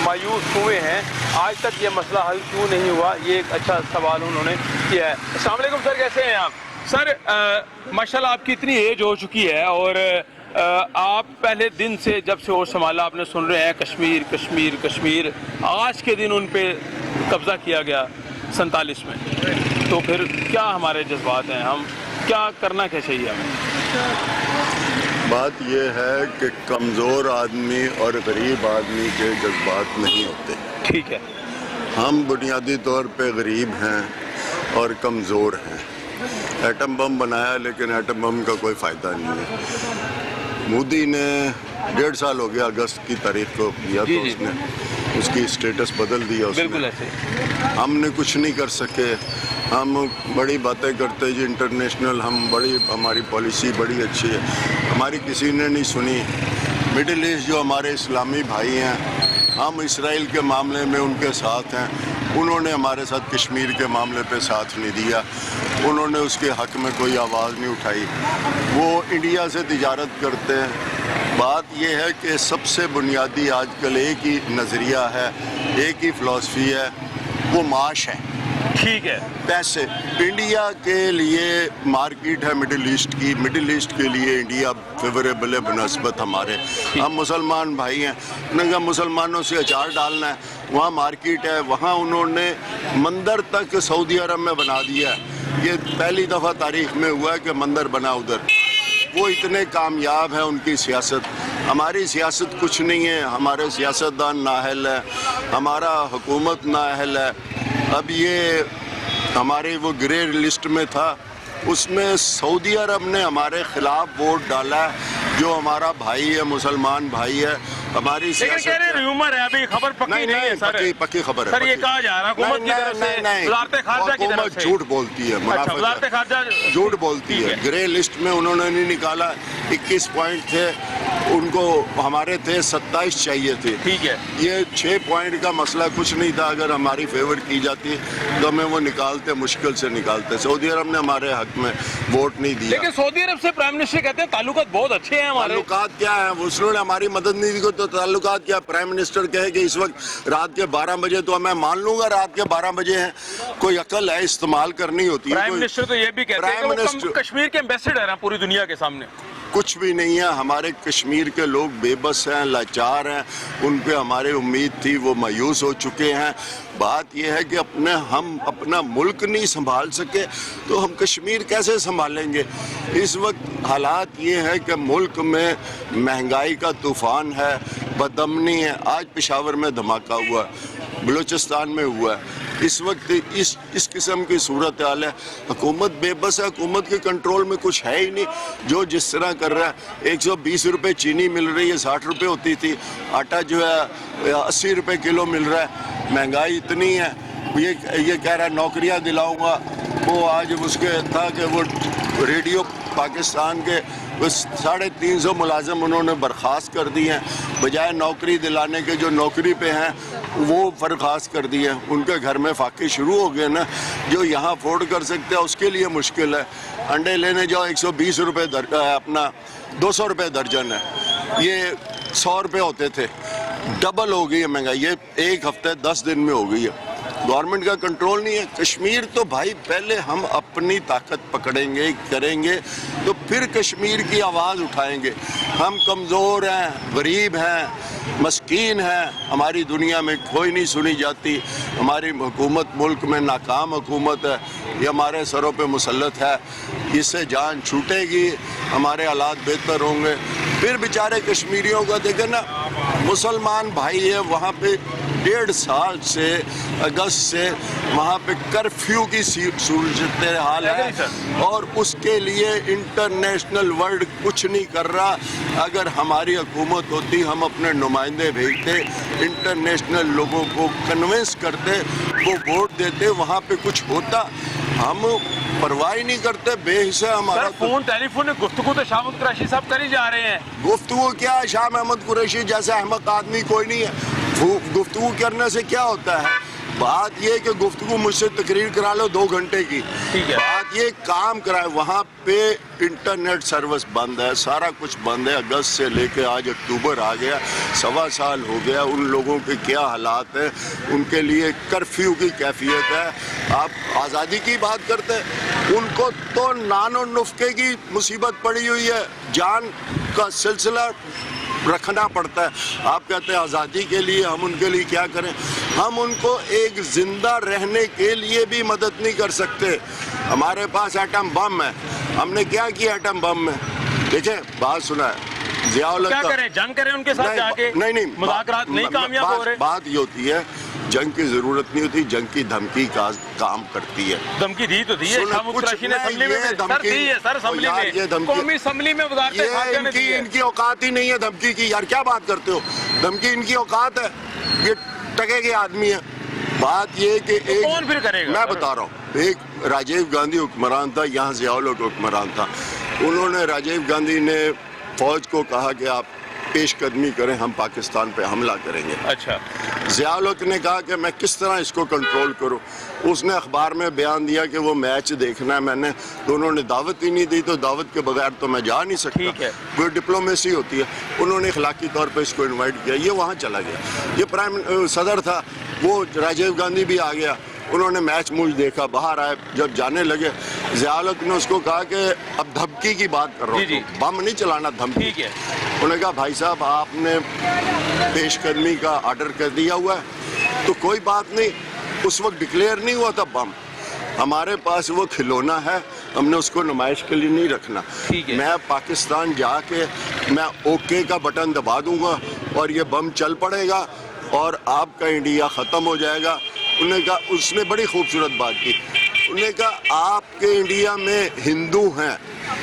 मायूस हुए हैं, आज तक ये मसला हल क्यों नहीं हुआ, ये एक अच्छा सवाल उन्होंने किया है। अस्सलाम वालेकुम सर, कैसे हैं आप? सर माशाल्लाह आपकी इतनी एज हो चुकी है, और आप पहले दिन से जब से होश संभाला आपने सुन रहे हैं कश्मीर कश्मीर कश्मीर, आज के दिन उन पे कब्ज़ा किया गया 47 में, तो फिर क्या हमारे जज्बात हैं? हम क्या करना क्या चाहिए हमें? बात यह है कि कमज़ोर आदमी और गरीब आदमी के जज्बात नहीं होते। ठीक है, हम बुनियादी तौर पे गरीब हैं और कमज़ोर हैं। एटम बम बनाया, लेकिन एटम बम का कोई फ़ायदा नहीं है। मोदी ने 1.5 साल हो गया, अगस्त की तारीख को किया, तो उसने उसकी स्टेटस बदल दिया उसने। बिल्कुल ऐसे हमने कुछ नहीं कर सके। हम बड़ी बातें करते जी इंटरनेशनल, हमारी पॉलिसी बड़ी अच्छी है, हमारी किसी ने नहीं सुनी। मिडिल ईस्ट जो हमारे इस्लामी भाई हैं, हम इसराइल के मामले में उनके साथ हैं, उन्होंने हमारे साथ कश्मीर के मामले पे साथ नहीं दिया, उन्होंने उसके हक़ में कोई आवाज़ नहीं उठाई। वो इंडिया से तिजारत करते हैं। बात यह है कि सबसे बुनियादी आजकल एक ही नज़रिया है, एक ही फ़िलासफ़ी है, वो माश है। ठीक है, पैसे। इंडिया के लिए मार्केट है मिडिल ईस्ट की, मिडिल ईस्ट के लिए इंडिया फेवरेबल है बनस्बत हमारे। हम मुसलमान भाई हैं, उन्होंने कहा मुसलमानों से अचार डालना है, वहाँ मार्केट है, वहाँ उन्होंने मंदिर तक सऊदी अरब में बना दिया है। ये पहली दफ़ा तारीख में हुआ है कि मंदिर बना उधर। वो इतने कामयाब हैं उनकी सियासत। हमारी सियासत कुछ नहीं है, हमारे सियासतदान नाअहल है, हमारा हुकूमत नाअहल है। अब ये हमारे वो ग्रे लिस्ट में था, उसमें सऊदी अरब ने हमारे खिलाफ वोट डाला, जो हमारा भाई है, मुसलमान भाई है। हमारी सियासत र्यूमर है, अभी खबर पक्की नहीं है सर। पक्की खबर है सर, ये कहा जा रहा है हुकूमत की तरफ से, वज़ारत ख़ारजा की तरफ से झूठ बोलती है। अच्छा, वज़ारत ख़ारजा झूठ बोलती है। ग्रे लिस्ट में उन्होंने नहीं निकाला, 21 पॉइंट थे, उनको हमारे थे 27 चाहिए थे। ठीक है, ये 6 पॉइंट का मसला कुछ नहीं था। अगर हमारी फेवर की जाती तो हमें वो निकालते, मुश्किल से निकालते। सऊदी अरब ने हमारे हक में वोट नहीं दिया। लेकिन सऊदी अरब से प्राइम मिनिस्टर कहते हैं ताल्लुकात बहुत अच्छे हैं हमारे। ताल्लुकात क्या है? उसने हमारी मदद नहीं दी, तो ताल्लुकात क्या? प्राइम मिनिस्टर कहे कि इस वक्त रात के 12 बजे, तो मैं मान लूंगा रात के 12 बजे हैं। कोई अकल है, इस्तेमाल करनी होती है। प्राइम मिनिस्टर तो ये भी कहते हैं कि वो कश्मीर के एम्बेसडर हैं पूरी दुनिया के सामने। कुछ भी नहीं है। हमारे कश्मीर के लोग बेबस हैं, लाचार हैं, उन पे हमारी उम्मीद थी, वो मायूस हो चुके हैं। बात यह है कि हम अपना मुल्क नहीं संभाल सके तो हम कश्मीर कैसे संभालेंगे? इस वक्त हालात ये है कि मुल्क में महंगाई का तूफ़ान है, बदअमनी है। आज पेशावर में धमाका हुआ, बलूचिस्तान में हुआ है। इस वक्त इस किस्म की सूरत हाल है। हुकूमत बेबस है, हुकूमत के कंट्रोल में कुछ है ही नहीं। जो जिस तरह कर रहा है, 120 रुपये चीनी मिल रही है, 60 रुपये होती थी। आटा जो है 80 रुपये किलो मिल रहा है। महंगाई इतनी है। ये कह रहा है नौकरियां दिलाऊंगा। वो आज उसके था कि वो रेडियो पाकिस्तान के 350 मुलाजिम उन्होंने बर्खास्त कर दिए हैं। बजाय नौकरी दिलाने के जो नौकरी पे हैं वो बर्खास्त कर दिए हैं। उनके घर में फाके शुरू हो गए ना। जो यहाँ अफोर्ड कर सकते हैं उसके लिए मुश्किल है। अंडे लेने जाओ 120 रुपये अपना 200 रुपये दर्जन है। ये 100 रुपये होते थे। डबल हो गई है महंगाई। ये एक हफ्ते 10 दिन में हो गई है। गवर्नमेंट का कंट्रोल नहीं है। कश्मीर तो भाई पहले हम अपनी ताकत पकड़ेंगे, करेंगे तो फिर कश्मीर की आवाज़ उठाएंगे। हम कमज़ोर हैं, गरीब हैं, मस्कीन हैं, हमारी दुनिया में कोई नहीं सुनी जाती। हमारी हुकूमत मुल्क में नाकाम हुकूमत है। ये हमारे सरों पे मुसल्लत है। इससे जान छूटेगी, हमारे हालात बेहतर होंगे। फिर बेचारे कश्मीरियों का देखें ना, मुसलमान भाई है वहाँ पे 1.5 साल से अगस्त से वहाँ पे कर्फ्यू की सूरत हाल है और उसके लिए इंटरनेशनल वर्ल्ड कुछ नहीं कर रहा। अगर हमारी हुकूमत होती, हम अपने नुमाइंदे भेजते, इंटरनेशनल लोगों को कन्विंस करते, वो वोट देते, वहाँ पे कुछ होता। हम परवाह नहीं करते, बेहिसा हमारा फोन टेलीफोन में गुफ्तगू तो शाह महमूद कुरैशी साहब कर ही जा रहे हैं। गुफ्तगू क्या है? शाह महमूद कुरैशी जैसा अहमक आदमी कोई नहीं है। गुफ्तगू करने से क्या होता है? बात ये कि गुफ्तगू मुझसे तकरीर करा लो 2 घंटे की। ठीक है। बात ये काम कराए। वहाँ पे इंटरनेट सर्विस बंद है, सारा कुछ बंद है। अगस्त से लेके आज अक्टूबर आ गया, 1.25 साल हो गया। उन लोगों के क्या हालात हैं? उनके लिए कर्फ्यू की कैफियत है। आप आज़ादी की बात करते हैं, उनको तो नानो नुस्खे की मुसीबत पड़ी हुई है। जान का सिलसिला रखना पड़ता है। आप कहते हैं आज़ादी के लिए, हम उनके लिए क्या करें? हम उनको एक जिंदा रहने के लिए भी मदद नहीं कर सकते। हमारे पास एटम बम है, हमने क्या किया एटम बम में? देखिए बात सुना है, ज़ियाउल क्या करें? जंग करें उनके साथ जाके? नहीं, मुज़ाकरात नहीं कामयाब हो रहे। बात ये होती है, जंग की जरूरत नहीं होती, जंग की धमकी का काम करती है। धमकी दी तो दी है शाह महमूद कुरैशी ने असेंबली में, सर दी है सर असेंबली में, कौमी असेंबली में वज़ारत ख़ारजा ने दी है। इनकी औकात ही नहीं है धमकी की। यार क्या बात करते हो? धमकी इनकी औकात है? ये टके के आदमी है। बात ये कि एक कौन फिर करेगा? मैं बता रहा हूँ, एक राजीव गांधी हुक्मरान था, यहाँ ज़ियाउल हक हुक्मरान था। उन्होंने, राजीव गांधी ने फौज को कहा कि आप पेशकदमी करें, हम पाकिस्तान पे हमला करेंगे। अच्छा। ज़ियाउल हक ने कहा कि मैं किस तरह इसको कंट्रोल करूं। उसने अखबार में बयान दिया कि वो मैच देखना है मैंने, तो उन्होंने दावत ही नहीं दी, तो दावत के बगैर तो मैं जा नहीं सकता। कोई डिप्लोमेसी होती है। उन्होंने अखलाकी तौर पे इसको इन्वाइट किया, ये वहाँ चला गया। ये प्राइम सदर था, वो राजीव गांधी भी आ गया। उन्होंने मैच मूच देखा, बाहर आए, जब जाने लगे ज़ियाउल हक ने उसको कहा कि अब धमकी की बात कर रहा हूँ, बम नहीं चलाना, धमकी। उन्होंने कहा भाई साहब आपने पेशकदमी का आर्डर कर दिया हुआ है तो कोई बात नहीं, उस वक्त डिक्लेयर नहीं हुआ था बम। हमारे पास वो खिलौना है, हमने उसको नुमाइश के लिए नहीं रखना। मैं पाकिस्तान जाके मैं ओके का बटन दबा दूंगा और ये बम चल पड़ेगा और आपका इंडिया ख़त्म हो जाएगा। उन्होंने कहा, उसने बड़ी खूबसूरत बात की, उन्होंने कहा आपके इंडिया में हिंदू हैं,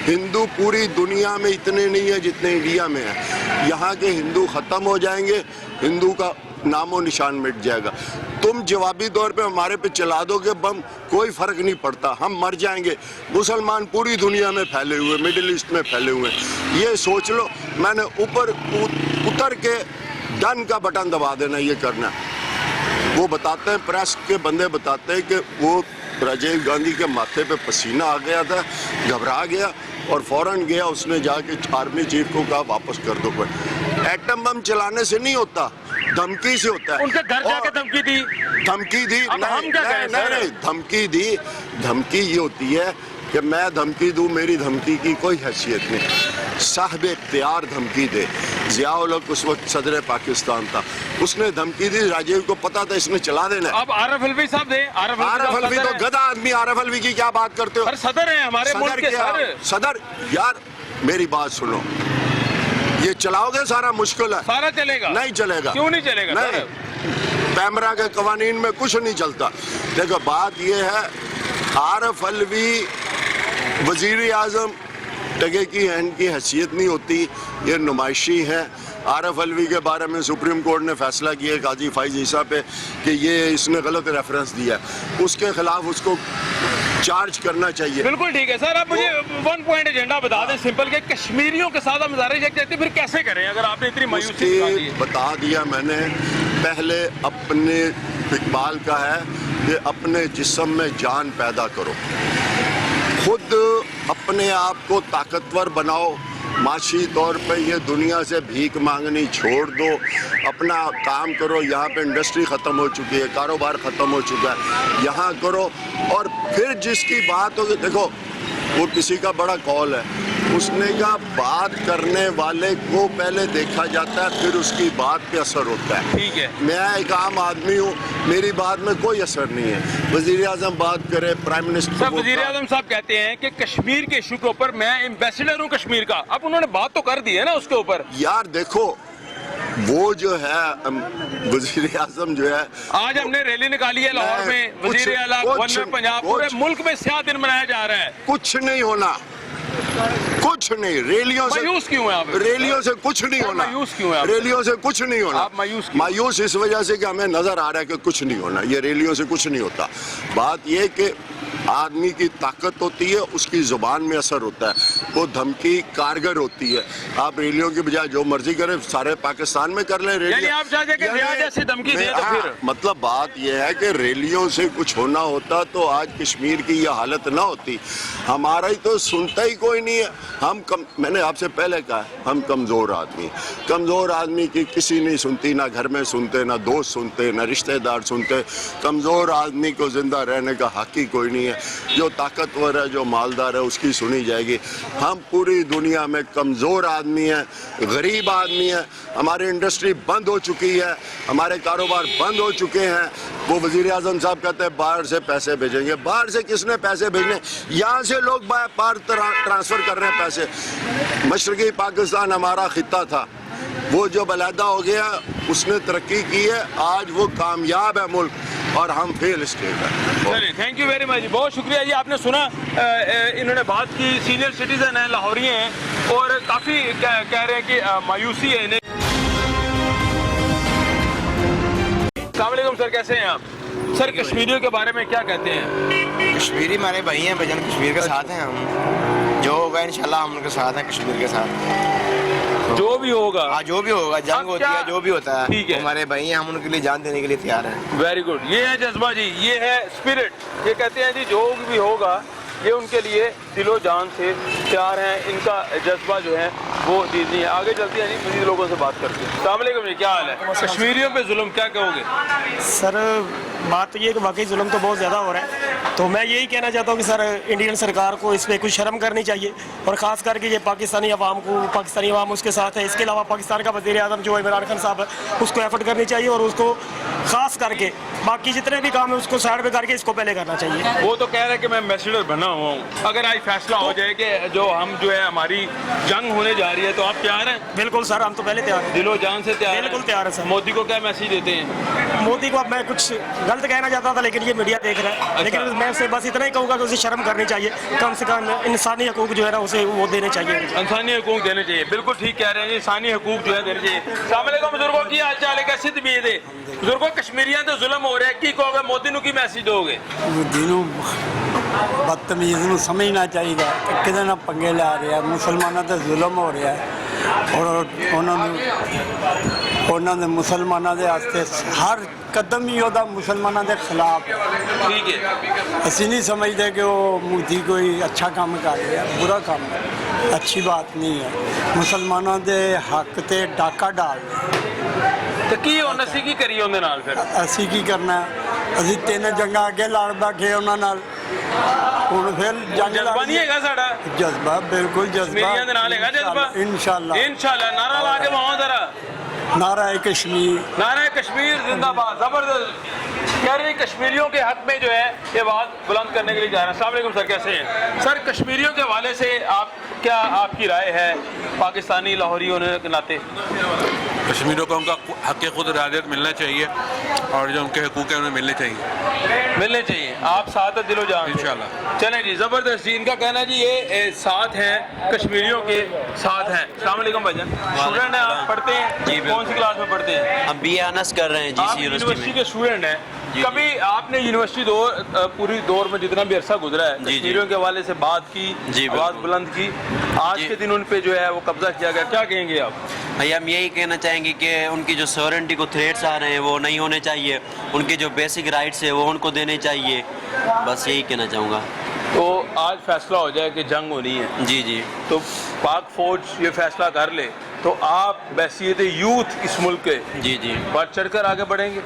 हिंदू पूरी दुनिया में इतने नहीं है जितने इंडिया में है। यहाँ के हिंदू ख़त्म हो जाएंगे, हिंदू का नामो निशान मिट जाएगा। तुम जवाबी तौर पे हमारे पे चला दोगे बम, कोई फ़र्क नहीं पड़ता, हम मर जाएंगे। मुसलमान पूरी दुनिया में फैले हुए, मिडिल ईस्ट में फैले हुए, ये सोच लो। मैंने ऊपर उतर के डन का बटन दबा देना, ये करना। वो बताते हैं, प्रेस के बंदे बताते हैं कि वो राजीव गांधी के माथे पे पसीना आ गया था, घबरा गया और फौरन गया, उसने जाके आर्मी चीफ को कहा वापस कर दो। कोई एटम बम चलाने से नहीं होता, धमकी से होता है। उनके घर जाके धमकी दी, धमकी दी। नहीं, धमकी दी। धमकी ये होती है कि मैं धमकी दूं, मेरी धमकी की कोई हैसियत नहीं। साहब इख्तियार धमकी दे। ज़ियाउल हक उस वक्त सदर पाकिस्तान था, उसने धमकी दी, राजीव को पता था इसने चला देना। अब आरफ अलवी साहब दे, आरफ अलवी तो गधा आदमी, आरफ अलवी की क्या बात करते हो? सदर है हमारे मुल्क के सदर। यार मेरी बात सुनो, ये चलाओगे सारा मुश्किल है। सारा चलेगा? नहीं चलेगा। क्यों नहीं चलेगा? नहीं। पैमरा के कवानीन में कुछ नहीं चलता। देखो बात ये है, आरफ अलवी वज़ीर आज़म टगे की हैंड की हैसियत नहीं होती, ये नुमाइशी है। आरफ अलवी के बारे में सुप्रीम कोर्ट ने फैसला किया काजी फाइज ईसा पे कि ये इसने गलत रेफरेंस दिया, उसके खिलाफ उसको चार्ज करना चाहिए। बिल्कुल ठीक है सर। आप मुझे वन पॉइंट एजेंडा बता दें सिंपल, के कश्मीरियों के साथ हम मुजाहरे कहते हैं, फिर कैसे करें अगर आपने इतनी मायूसी दिखा दी है? बता दिया मैंने पहले, अपने इकबाल का है कि अपने जिस्म में जान पैदा करो, खुद अपने आप को ताकतवर बनाओ, माशी तौर पे ये दुनिया से भीख मांगनी छोड़ दो, अपना काम करो। यहाँ पे इंडस्ट्री ख़त्म हो चुकी है, कारोबार ख़त्म हो चुका है, यहाँ करो। और फिर जिसकी बात होगी, देखो वो किसी का बड़ा कॉल है, उसने का बात करने वाले को पहले देखा जाता है, फिर उसकी बात पे असर होता है। ठीक है, मैं एक आम आदमी हूँ, मेरी बात में कोई असर नहीं है। वज़ीर आज़म बात करे, प्राइम मिनिस्टर वज़ीर आज़म साहब कहते हैं कि कश्मीर के इशू के ऊपर मैं एम्बेसडर हूँ कश्मीर का। अब उन्होंने बात तो कर दी है ना उसके ऊपर। यार देखो वो जो है वज़ीर आज़म जो है, आज हमने रैली निकाली है लाहौर में, वज़ीर आला गवर्नर पंजाब, पूरे मुल्क में स्याह दिन मनाया जा रहा है। कुछ नहीं होना, कुछ नहीं। रैलियों से मायूस क्यों है आप? रैलियों से कुछ नहीं होना। मायूस क्यों है आप? रैलियों से कुछ नहीं होना। आप मायूस क्यों? मायूस इस वजह से कि हमें नजर आ रहा है कि कुछ नहीं होना, ये रैलियों से कुछ नहीं होता। बात ये कि आदमी की ताकत होती है, उसकी जुबान में असर होता है, वो धमकी कारगर होती है। आप रैलियों की बजाय जो मर्जी करें, सारे पाकिस्तान में कर लें यानी आप चाहते हैं कि रिया जैसी धमकी दे तो फिर? मतलब बात यह है कि रैलियों से कुछ होना होता तो आज कश्मीर की यह हालत ना होती। हमारा ही तो सुनता ही कोई नहीं है। मैंने आपसे पहले कहा, हम कमज़ोर आदमी की किसी नहीं सुनती, ना घर में सुनते, ना दोस्त सुनते, ना रिश्तेदार सुनते। कमज़ोर आदमी को ज़िंदा रहने का हक ही कोई नहीं है। जो ताकतवर है, जो मालदार है, उसकी सुनी जाएगी। हम पूरी दुनिया में कमज़ोर आदमी हैं, गरीब आदमी हैं, हमारी इंडस्ट्री बंद हो चुकी है, हमारे कारोबार बंद हो चुके हैं। वो वज़ीर आज़म साहब कहते हैं बाहर से पैसे भेजेंगे। बाहर से किसने पैसे भेजने? यहाँ से लोग बाहर ट्रांसफ़र कर रहे हैं पैसे। मशरक़ी पाकिस्तान हमारा खित्ता था, वो जो अलहदा हो गया उसने तरक्की की है, आज वो कामयाब है मुल्क, और हम फेल स्टेट है। चलिए, थैंक यू वेरी मच, बहुत शुक्रिया जी। आपने सुना, इन्होंने बात की, सीनियर सिटीजन हैं, लाहौरी हैं, और काफ़ी कह रहे हैं कि मायूसी है इन्हें। अस्सलाम वालेकुम सर, कैसे हैं आप? सर कश्मीरियों के बारे में क्या कहते हैं? कश्मीरी हमारे भाई हैं, भजन कश्मीर के साथ हैं हम। जो होगा इंशाल्लाह हम उनके साथ हैं, कश्मीर के साथ। जो भी होगा, हाँ जो भी होगा, जंग होती है, जो भी होता है, ठीक है, हमारे भाई हैं, हम उनके लिए जान देने के लिए तैयार हैं। वेरी गुड, ये है जज्बा जी, ये है स्पिरिट। ये कहते हैं जी जो भी होगा ये उनके लिए दिलो जान से तैयार हैं, इनका जज्बा जो है वो दीदी है। आगे चलते हैं जी, मजीद लोगों से बात करते हैं। अस्सलाम वालेकुम जी, क्या हाल है? कश्मीरियों पे जुल्म क्या कहोगे? सर बात तो ये है कि वाकई जुल्म तो बहुत ज़्यादा हो रहा है, तो मैं यही कहना चाहता हूँ कि सर इंडियन सरकार को इस पर कुछ शर्म करनी चाहिए, और ख़ास करके ये पाकिस्तानी अवाम को, पाकिस्तानी अवाम उसके साथ है। इसके अलावा पाकिस्तान का वज़ीर आज़म जो इमरान खान साहब है, उसको एफर्ट करनी चाहिए, और उसको ख़ास करके बाकी जितने भी काम है उसको साइड पे करके इसको पहले करना चाहिए। वो तो कह रहे हैं कि मैं एम्बेसडर बना हुआ हूँ, अगर आज फैसला हो जाए कि जो हम जो है हमारी जंग होने जा रही है, तो आप तैयार हैं? बिल्कुल सर, हम तो पहले तैयार हैं, दिलो जान से तैयार हैं। बिल्कुल तैयार है सर। मोदी को क्या मैसेज देते हैं? मोदी को अब मैं कुछ गलत कहना चाहता था, लेकिन ये मीडिया देख रहा है। लेकिन मैं उसे बस इतना ही कहूँगा कि उसे शर्म करनी चाहिए, कम से कम इंसानी हकूक जो है ना उसे वो देने चाहिए, इंसानी हकूक देने चाहिए। बिल्कुल ठीक कह रहे हैं जी, इंसानी हकूक जो है देने चाहिए। अस्सलाम वालेकुम बुजुर्गों, की हाल चाल है, कैसे तबीयत है? बुजुर्गों कश्मीरियां तो जुल्म हो रहा है, की कहोगे? मोदी ਨੂੰ ਕੀ ਮੈਸੇਜ ਦੋਗੇ? मोदी ਨੂੰ ਬਦਤਮੀਜ਼ ਨੂੰ ਸਮਝਣਾ ਚਾਹੀਦਾ ਕਿ ਕਿਹਦੇ ਨਾਲ ਪੰਗੇ ਲੈ ਰਿਹਾ, ਮੁਸਲਮਾਨਾਂ ਤੇ ਜ਼ੁਲਮ ਹੋ ਰਿਹਾ ਹੈ, ਔਰ ਉਹਨਾਂ ਦੇ ਮੁਸਲਮਾਨਾਂ ਦੇ ਵਾਸਤੇ ਹਰ ਕਦਮ ਹੀ ਉਹਦਾ ਮੁਸਲਮਾਨਾਂ ਦੇ ਖਿਲਾਫ। ਠੀਕ ਹੈ, ਅਸੀਂ ਨਹੀਂ ਸਮਝਦੇ ਕਿ ਉਹ ਮੋਦੀ ਕੋਈ ਅੱਛਾ ਕੰਮ ਕਰ ਰਿਹਾ, ਬੁਰਾ ਕੰਮ ਹੈ, ਅੱਛੀ ਬਾਤ ਨਹੀਂ ਹੈ। ਮੁਸਲਮਾਨਾਂ ਦੇ ਹੱਕ ਤੇ ਡਾਕਾ ਡਾਲ ਰਿਹਾ। ਤੇ ਕੀ ਹੁਣ ਅਸੀਂ ਕੀ ਕਰੀਏ ਉਹਦੇ ਨਾਲ? ਫਿਰ ਅਸੀਂ ਕੀ ਕਰਨਾ? ਅਸੀਂ 3 ਜੰਗਾਂ ਅੱਗੇ ਲੜ ਬੈਠੇ ਉਹਨਾਂ ਨਾਲ, ਹੁਣ ਫਿਰ ਜਜ਼ਬਾ ਨਹੀਂ ਹੈਗਾ ਸਾਡਾ? ਜਜ਼ਬਾ ਬਿਲਕੁਲ ਜਜ਼ਬਾ ਕਸ਼ਮੀਰੀਆਂ ਦੇ ਨਾਲ ਹੈਗਾ ਜਜ਼ਬਾ, ਇਨਸ਼ਾਅੱਲਾ। ਇਨਸ਼ਾਅੱਲਾ ਨਾਰਾ ਲਾ ਕੇ ਵਾਹ ਜ਼ਰਾ, नारा कश्मीर, नारा कश्मीर जिंदाबाद। जबरदस्त कह रहे हैं, कश्मीरियों के हक में जो है ये बात बुलंद करने के लिए जा रहे हैं। अस्सलाम वालेकुम सर, कैसे हैं? सर कश्मीरियों के हवाले से आप کیا آپ کی رائے ہے پاکستانی لاہوری ہونے کے ناطے؟ کشمیریوں کو ان کا حق خود ارادیت ملنا چاہیے اور جو ان کے حقوق ہیں انہیں ملنے چاہیے. آپ ساتھ دل و جان انشاءاللہ. چلیں جی زبردست جی. ان کا کہنا ہے جی یہ ساتھ ہیں کشمیریوں کے ساتھ ہیں. السلام علیکم بھائی جان. اسٹوڈنٹ ہیں آپ پڑھتے ہیں کون سی کلاس میں پڑھتے ہیں؟ ہم بی اے آنرس کر رہے ہیں جی سی یونیورسٹی کے اسٹوڈنٹ ہیں. کبھی آپ نے یونیورسٹی پوری دور میں جتنا بھی عرصہ گزرا ہے کشمیریوں کے حوالے سے بات کی, آواز بلند کی, آج کے دن ان پہ جو ہے وہ قبضہ کیا گیا, کیا کہیں گے آپ؟ بھائی ہم یہی کہنا چاہیں گے کہ ان کی جو سورنٹی کو تھریٹس آ رہے ہیں وہ نہیں ہونے چاہیے, ان کے جو بیسک رائٹس ہیں وہ ان کو دینے چاہیے, بس یہی کہنا چاہوں گا. تو آج فیصلہ ہو جائے کہ جنگ ہونی ہے جی تو پاک فوج یہ فیصلہ کر لے تو آپ بحیثیت یوتھ اس ملک کے جی بڑھ چڑھ کر آگے بڑھیں گے؟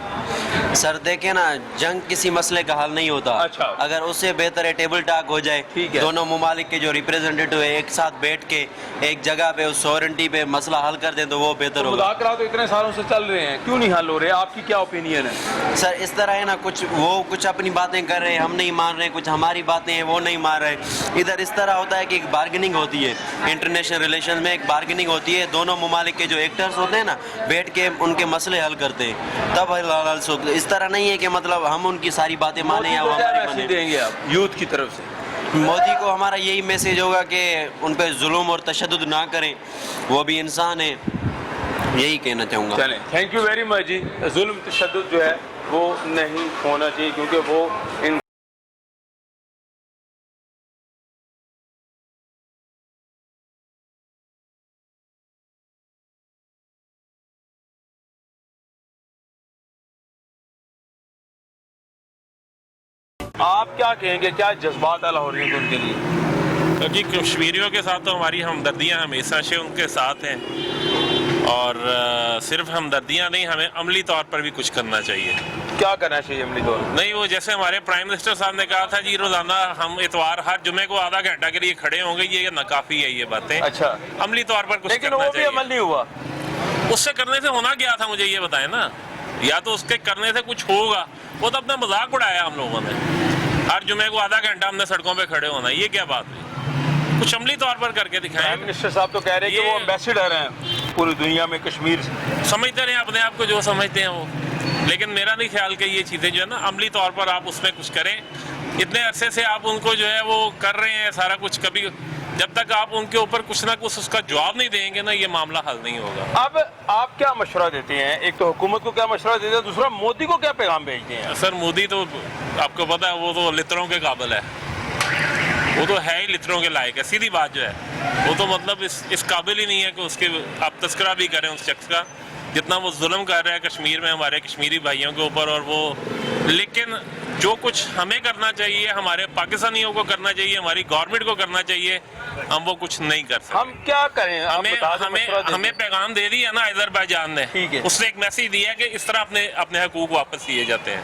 سر دیکھیں نا, جنگ کسی مسئلے کا حل نہیں ہوتا. اگر اس سے بہتر ہے ٹیبل ٹاک ہو جائے, دونوں ممالک کے جو ریپریزنٹیٹو ہے ایک ساتھ بیٹھ کے ایک جگہ پہ اس سورنٹی پہ مسئلہ حل کر دیں تو وہ بہتر ہوگا. مذاکرات تو اتنے سالوں سے چل رہے ہیں, کیوں نہیں حل ہو رہے؟ آپ کی کیا اوپینین ہے؟ سر اس طرح ہے نا, کچھ اپنی باتیں کر رہے ہیں, ہم نہیں مان رہے, کچھ ہماری باتیں ہیں وہ نہیں مان رہے. ادھر اس طرح ہوتا ہے کہ ایک بارگننگ ہوتی ہے, انٹرنیشنل ریلیشن میں ایک بارگننگ ہوتی ہے, دونوں ممالک کے جو ایکٹرز ہوتے ہیں نا بیٹھ کے ان کے مسئلے حل کرتے ہیں تب حل اس طرح نہیں ہے کہ مطلب ہم ان کی ساری باتیں مانیں یا وہ ہماری مانیں. دیں گے آپ یوتھ کی طرف سے؟ مودی کو ہمارا یہی میسیج ہوگا کہ ان پہ ظلم اور تشدد نہ کریں, وہ بھی انسان ہیں, یہی کہنا چاہوں گا. چلیں تھینک یو ویری مچ جی. ظلم تشدد جو ہے وہ نہیں ہونا چاہیے کیونکہ وہ آپ کیا کہیں گے, کیا جذبات ہے لاہوریوں کے ان کے لیے؟ کیونکہ کشمیریوں کے ساتھ تو ہماری ہمدردیاں ہمیشہ سے ان کے ساتھ ہیں, اور صرف ہمدردیاں نہیں, ہمیں عملی طور پر بھی کچھ کرنا چاہیے. کیا کرنا چاہیے عملی طور پر؟ نہیں, وہ جیسے ہمارے پرائم منسٹر صاحب نے کہا تھا جی روزانہ ہم اتوار ہر جمعے کو آدھا گھنٹہ کے لیے کھڑے ہوں گے, یہ ناکافی ہے یہ باتیں. اچھا, عملی طور پر کچھ لیکن کرنا وہ چاہیے. بھی عمل نہیں ہوا. اس سے کرنے سے ہونا کیا تھا مجھے یہ بتائیں نا, یا تو اس کے کرنے سے کچھ ہوگا, وہ تو اپنا مذاق اڑایا ہم لوگوں نے. ہر جمعے کو آدھا گھنٹہ ہم نے سڑکوں پہ کھڑے ہونا, یہ کیا بات ہے؟ کچھ عملی طور پر کر کے دکھائیں. پرائم منسٹر صاحب تو کہہ رہے ہیں کہ وہ ایمبیسیڈر ہیں پوری دنیا میں کشمیر سے. سمجھتے رہے اپنے آپ کو جو سمجھتے ہیں وہ, لیکن میرا نہیں خیال کہ یہ چیزیں جو ہے نا عملی طور پر آپ اس میں کچھ کریں. اتنے عرصے سے آپ ان کو جو ہے وہ کر رہے ہیں سارا کچھ, کبھی جب تک آپ ان کے اوپر کچھ نہ کچھ اس کا جواب نہیں دیں گے نا یہ معاملہ حل نہیں ہوگا. اب آپ کیا مشورہ دیتے ہیں؟ ایک تو حکومت کو کیا مشورہ دیتے ہیں, دوسرا مودی کو کیا پیغام بھیجتے ہیں؟ سر مودی تو آپ کو پتا ہے وہ تو لتروں کے قابل ہے, وہ تو ہے ہی لتروں کے لائق ہے. سیدھی بات جو ہے وہ تو مطلب اس قابل ہی نہیں ہے کہ اس کے آپ تذکرہ بھی کریں اس شخص کا, جتنا وہ ظلم کر رہا ہے کشمیر میں ہمارے کشمیری بھائیوں کے اوپر. اور وہ لیکن جو کچھ ہمیں کرنا چاہیے, ہمارے پاکستانیوں کو کرنا چاہیے, ہماری گورنمنٹ کو کرنا چاہیے, ہم وہ کچھ نہیں کر سکتے. ہم کیا کریں؟ ہمیں پیغام دے دیا نا آذربائیجان نے, اس نے ایک میسیج دیا کہ اس طرح اپنے حقوق واپس لیے جاتے ہیں.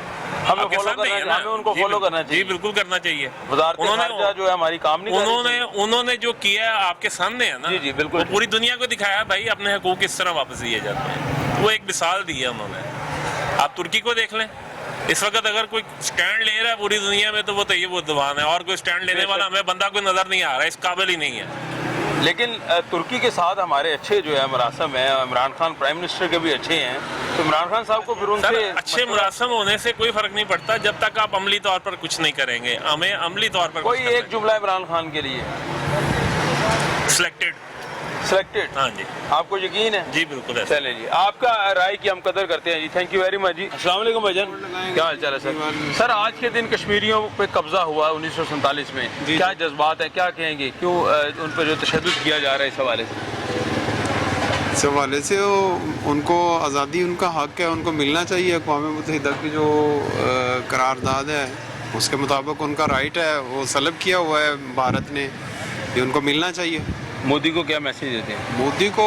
ہمیں ان کو فالو کرنا چاہیے. جی بالکل کرنا چاہیے. وزارت خارجہ جو ہے ہماری کام نہیں کر رہی. انہوں نے جو کیا ہے آپ کے سامنے ہے نا, جی بالکل, پوری دنیا کو دکھایا بھائی اپنے حقوق کس طرح واپس لیے جاتے ہیں. وہ ایک مثال دی ہے انہوں نے. آپ ترکی کو دیکھ لیں, اس وقت اگر کوئی سٹینڈ لے رہا ہے پوری دنیا میں تو وہ طیب الزبان ہے, اور کوئی سٹینڈ لینے والا ہمیں بندہ کوئی نظر نہیں آ رہا ہے, اس قابل ہی نہیں ہے. لیکن ترکی کے ساتھ ہمارے اچھے جو ہے مراسم ہیں, عمران خان پرائم منسٹر کے بھی اچھے ہیں, تو عمران خان صاحب کو پھر ان سے اچھے مراسم ہونے سے کوئی فرق نہیں پڑتا جب تک آپ عملی طور پر کچھ نہیں کریں گے. ہمیں عملی طور پر کوئی ایک جملہ عمران خان کے لیے سلیکٹڈ. ہاں جی, آپ کو یقین ہے؟ جی بالکل ہے. چلیں جی, آپ کا رائے کی ہم قدر کرتے ہیں جی. تھینک یو ویری مچ جی. السلام علیکم بھائی جان, کیا حال چال ہے سر؟ سر آج کے دن کشمیریوں پہ قبضہ ہوا 1947 میں, کیا جذبات ہیں, کیا کہیں گے, کیوں ان پہ جو تشدد کیا جا رہا ہے اس حوالے سے؟ اس حوالے سے ان کو آزادی ان کا حق ہے, ان کو ملنا چاہیے. اقوام متحدہ کی جو قرارداد ہے اس کے مطابق ان کا رائٹ ہے, وہ سلب کیا ہوا ہے بھارت نے, یہ ان کو ملنا چاہیے. مودی کو کیا میسیج دیتے ہیں؟ مودی کو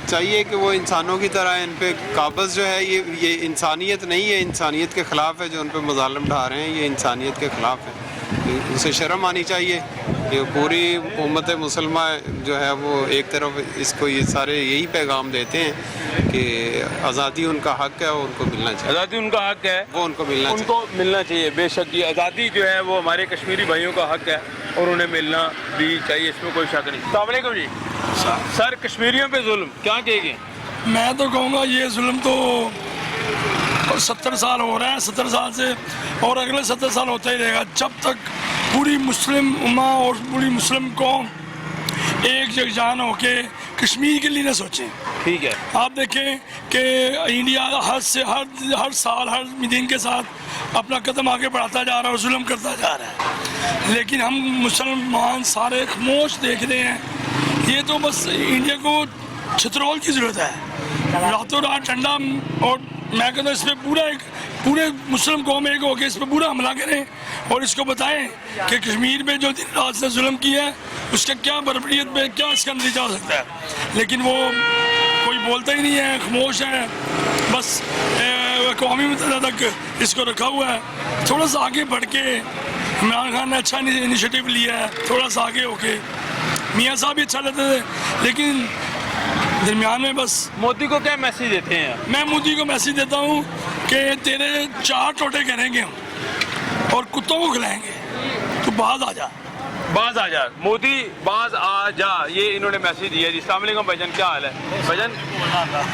چاہیے کہ وہ انسانوں کی طرح ان پہ قابض جو ہے, یہ انسانیت نہیں ہے, انسانیت کے خلاف ہے جو ان پہ مظالم ڈھا رہے ہیں, یہ انسانیت کے خلاف ہے. उनसे शर्म आनी चाहिए कि पूरी उम्मत मुसलमा जो है वो एक तरफ इसको ये सारे यही पैगाम देते हैं कि आज़ादी उनका हक है और उनको मिलना चाहिए। आज़ादी उनका हक है, वो उनको मिलना चाहिए। बेशक ये आज़ादी जो है वो हमारे कश्मीरी भाइयों का हक है और उन्हें मिलना भी चाहिए, इसमें कोई शक नहीं। अस्सलाम वालेकुम जी। सर, कश्मीरियों पे जुल्म क्या कहेंगे? मैं तो कहूँगा ये जुल्म तो 70 साल हो रहा है, 70 साल से, और अगले 70 साल होता ही रहेगा जब तक पूरी मुस्लिम उम्मा और पूरी मुस्लिम कौम एक जगजान होके कश्मीर के लिए न सोचें। ठीक है, आप देखें कि इंडिया हर साल हर दिन के साथ अपना कदम आगे बढ़ाता जा रहा है और जुल्म करता जा रहा है, लेकिन हम मुसलमान सारे खामोश देख रहे हैं। ये तो बस इंडिया को छतरोल की ज़रूरत है, रातों रात ठंडा, और मैं कहता हूँ इस पर पूरे मुस्लिम कौम एक होकर इस पर पूरा हमला करें और इसको बताएं कि कश्मीर में जो दिन रात से जुल्म किया है उसका क्या बर्बरियत में क्या इसका नतीजा हो सकता है, लेकिन वो कोई बोलता ही नहीं है, खामोश है। बस कौमी मुत्तहिदा तक इसको रखा हुआ है। थोड़ा सा आगे बढ़ के इमरान खान ने अच्छा इनिशिएटिव लिया है, थोड़ा सा आगे होके। मियाँ साहब भी अच्छा लेते थे, लेकिन दरमियान में बस। मोदी को क्या मैसेज देते हैं? मैं मोदी को मैसेज देता हूँ कि तेरे 4 टोटे करेंगे हम और कुत्तों को खिलाएंगे, तो बाज आ जा मोदी, बाज आ जा, ये इन्होंने मैसेज दिया जी। अस्सलाम वालेकुम भाईजान, क्या हाल है भाईजान?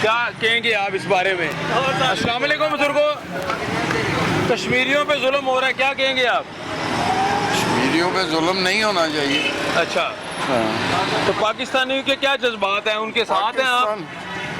क्या कहेंगे आप इस बारे में? अस्सलाम वालेकुम बुजुर्गों, कश्मीरियों पे जुल्म हो रहा है, क्या कहेंगे आप? कश्मीरियों पे जुल्म नहीं होना चाहिए। अच्छा, तो पाकिस्तानियों के क्या जज्बात हैं, उनके साथ हैं आप?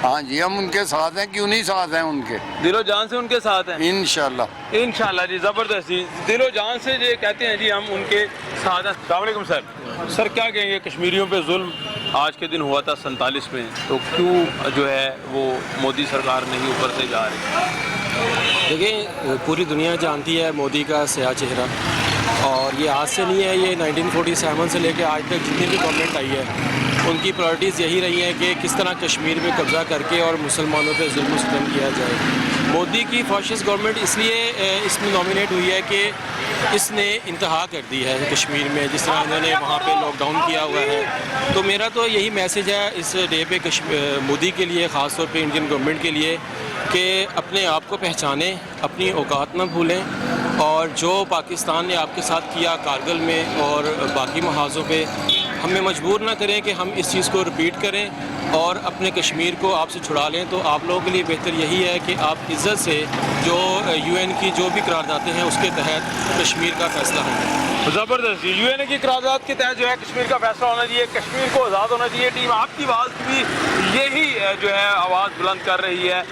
हाँ जी, हम उनके साथ हैं, क्यों नहीं साथ हैं उनके, दिलो जान से उनके साथ हैं इंशाल्लाह जी। ज़बरदस्त जी, दिलो जान से ये कहते हैं जी, हम उनके साथ हैं। अस्सलाम वालेकुम सर, क्या कहेंगे कश्मीरियों पे जुल्म आज के दिन हुआ था 47 में, तो क्यों जो है वो मोदी सरकार नहीं ऊपर से जा रही? देखिए, पूरी दुनिया जानती है मोदी का स्याह चेहरा, और ये आज से नहीं है, ये 1947 से लेकर आज तक जितनी भी गवर्नमेंट आई है उनकी प्रायोरिटीज़ यही रही है कि किस तरह कश्मीर में कब्ज़ा करके और मुसलमानों पे जुल्म सितम किया जाए। मोदी की फाशिस्ट गवर्नमेंट इसलिए इसमें नॉमिनेट हुई है कि इसने इंतहा कर दी है कश्मीर में, जिस तरह उन्होंने वहाँ पे लॉकडाउन किया हुआ है। तो मेरा तो यही मैसेज है इस डे पे मोदी के लिए, ख़ास तौर पे इंडियन गवर्नमेंट के लिए, कि अपने आप को पहचानें, अपनी औकात न भूलें, और जो पाकिस्तान ने आपके साथ किया कारगिल में और बाकी महाजों पे, हमें मजबूर ना करें कि हम इस चीज़ को रिपीट करें और अपने कश्मीर को आपसे छुड़ा लें। तो आप लोगों के लिए बेहतर यही है कि आप इज़्ज़त से जो UN की जो भी करारदादें हैं उसके तहत कश्मीर का फैसला होगा। ज़बरदस्त जी, UN की करारदाद के तहत जो है कश्मीर का फैसला होना चाहिए, कश्मीर को आज़ाद होना चाहिए। टीम आपकी आवाज़ भी यही जो है आवाज़ बुलंद कर रही है,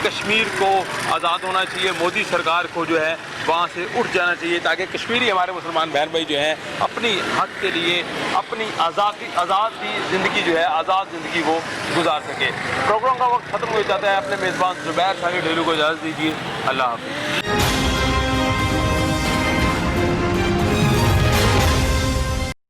कश्मीर को आज़ाद होना चाहिए, मोदी सरकार को जो है वहाँ से उठ जाना चाहिए, ताकि कश्मीरी हमारे मुसलमान बहन भाई जो हैं अपनी हक के लिए अपनी आज़ादी ज़िंदगी जो है, आज़ाद ज़िंदगी वो गुजार सके। प्रोग्राम का वक्त ख़त्म हो जाता है, अपने मेज़बान ज़ुबैर साजिद ढेलू को इजाज़त दीजिए। अल्लाह हाफ़िज़।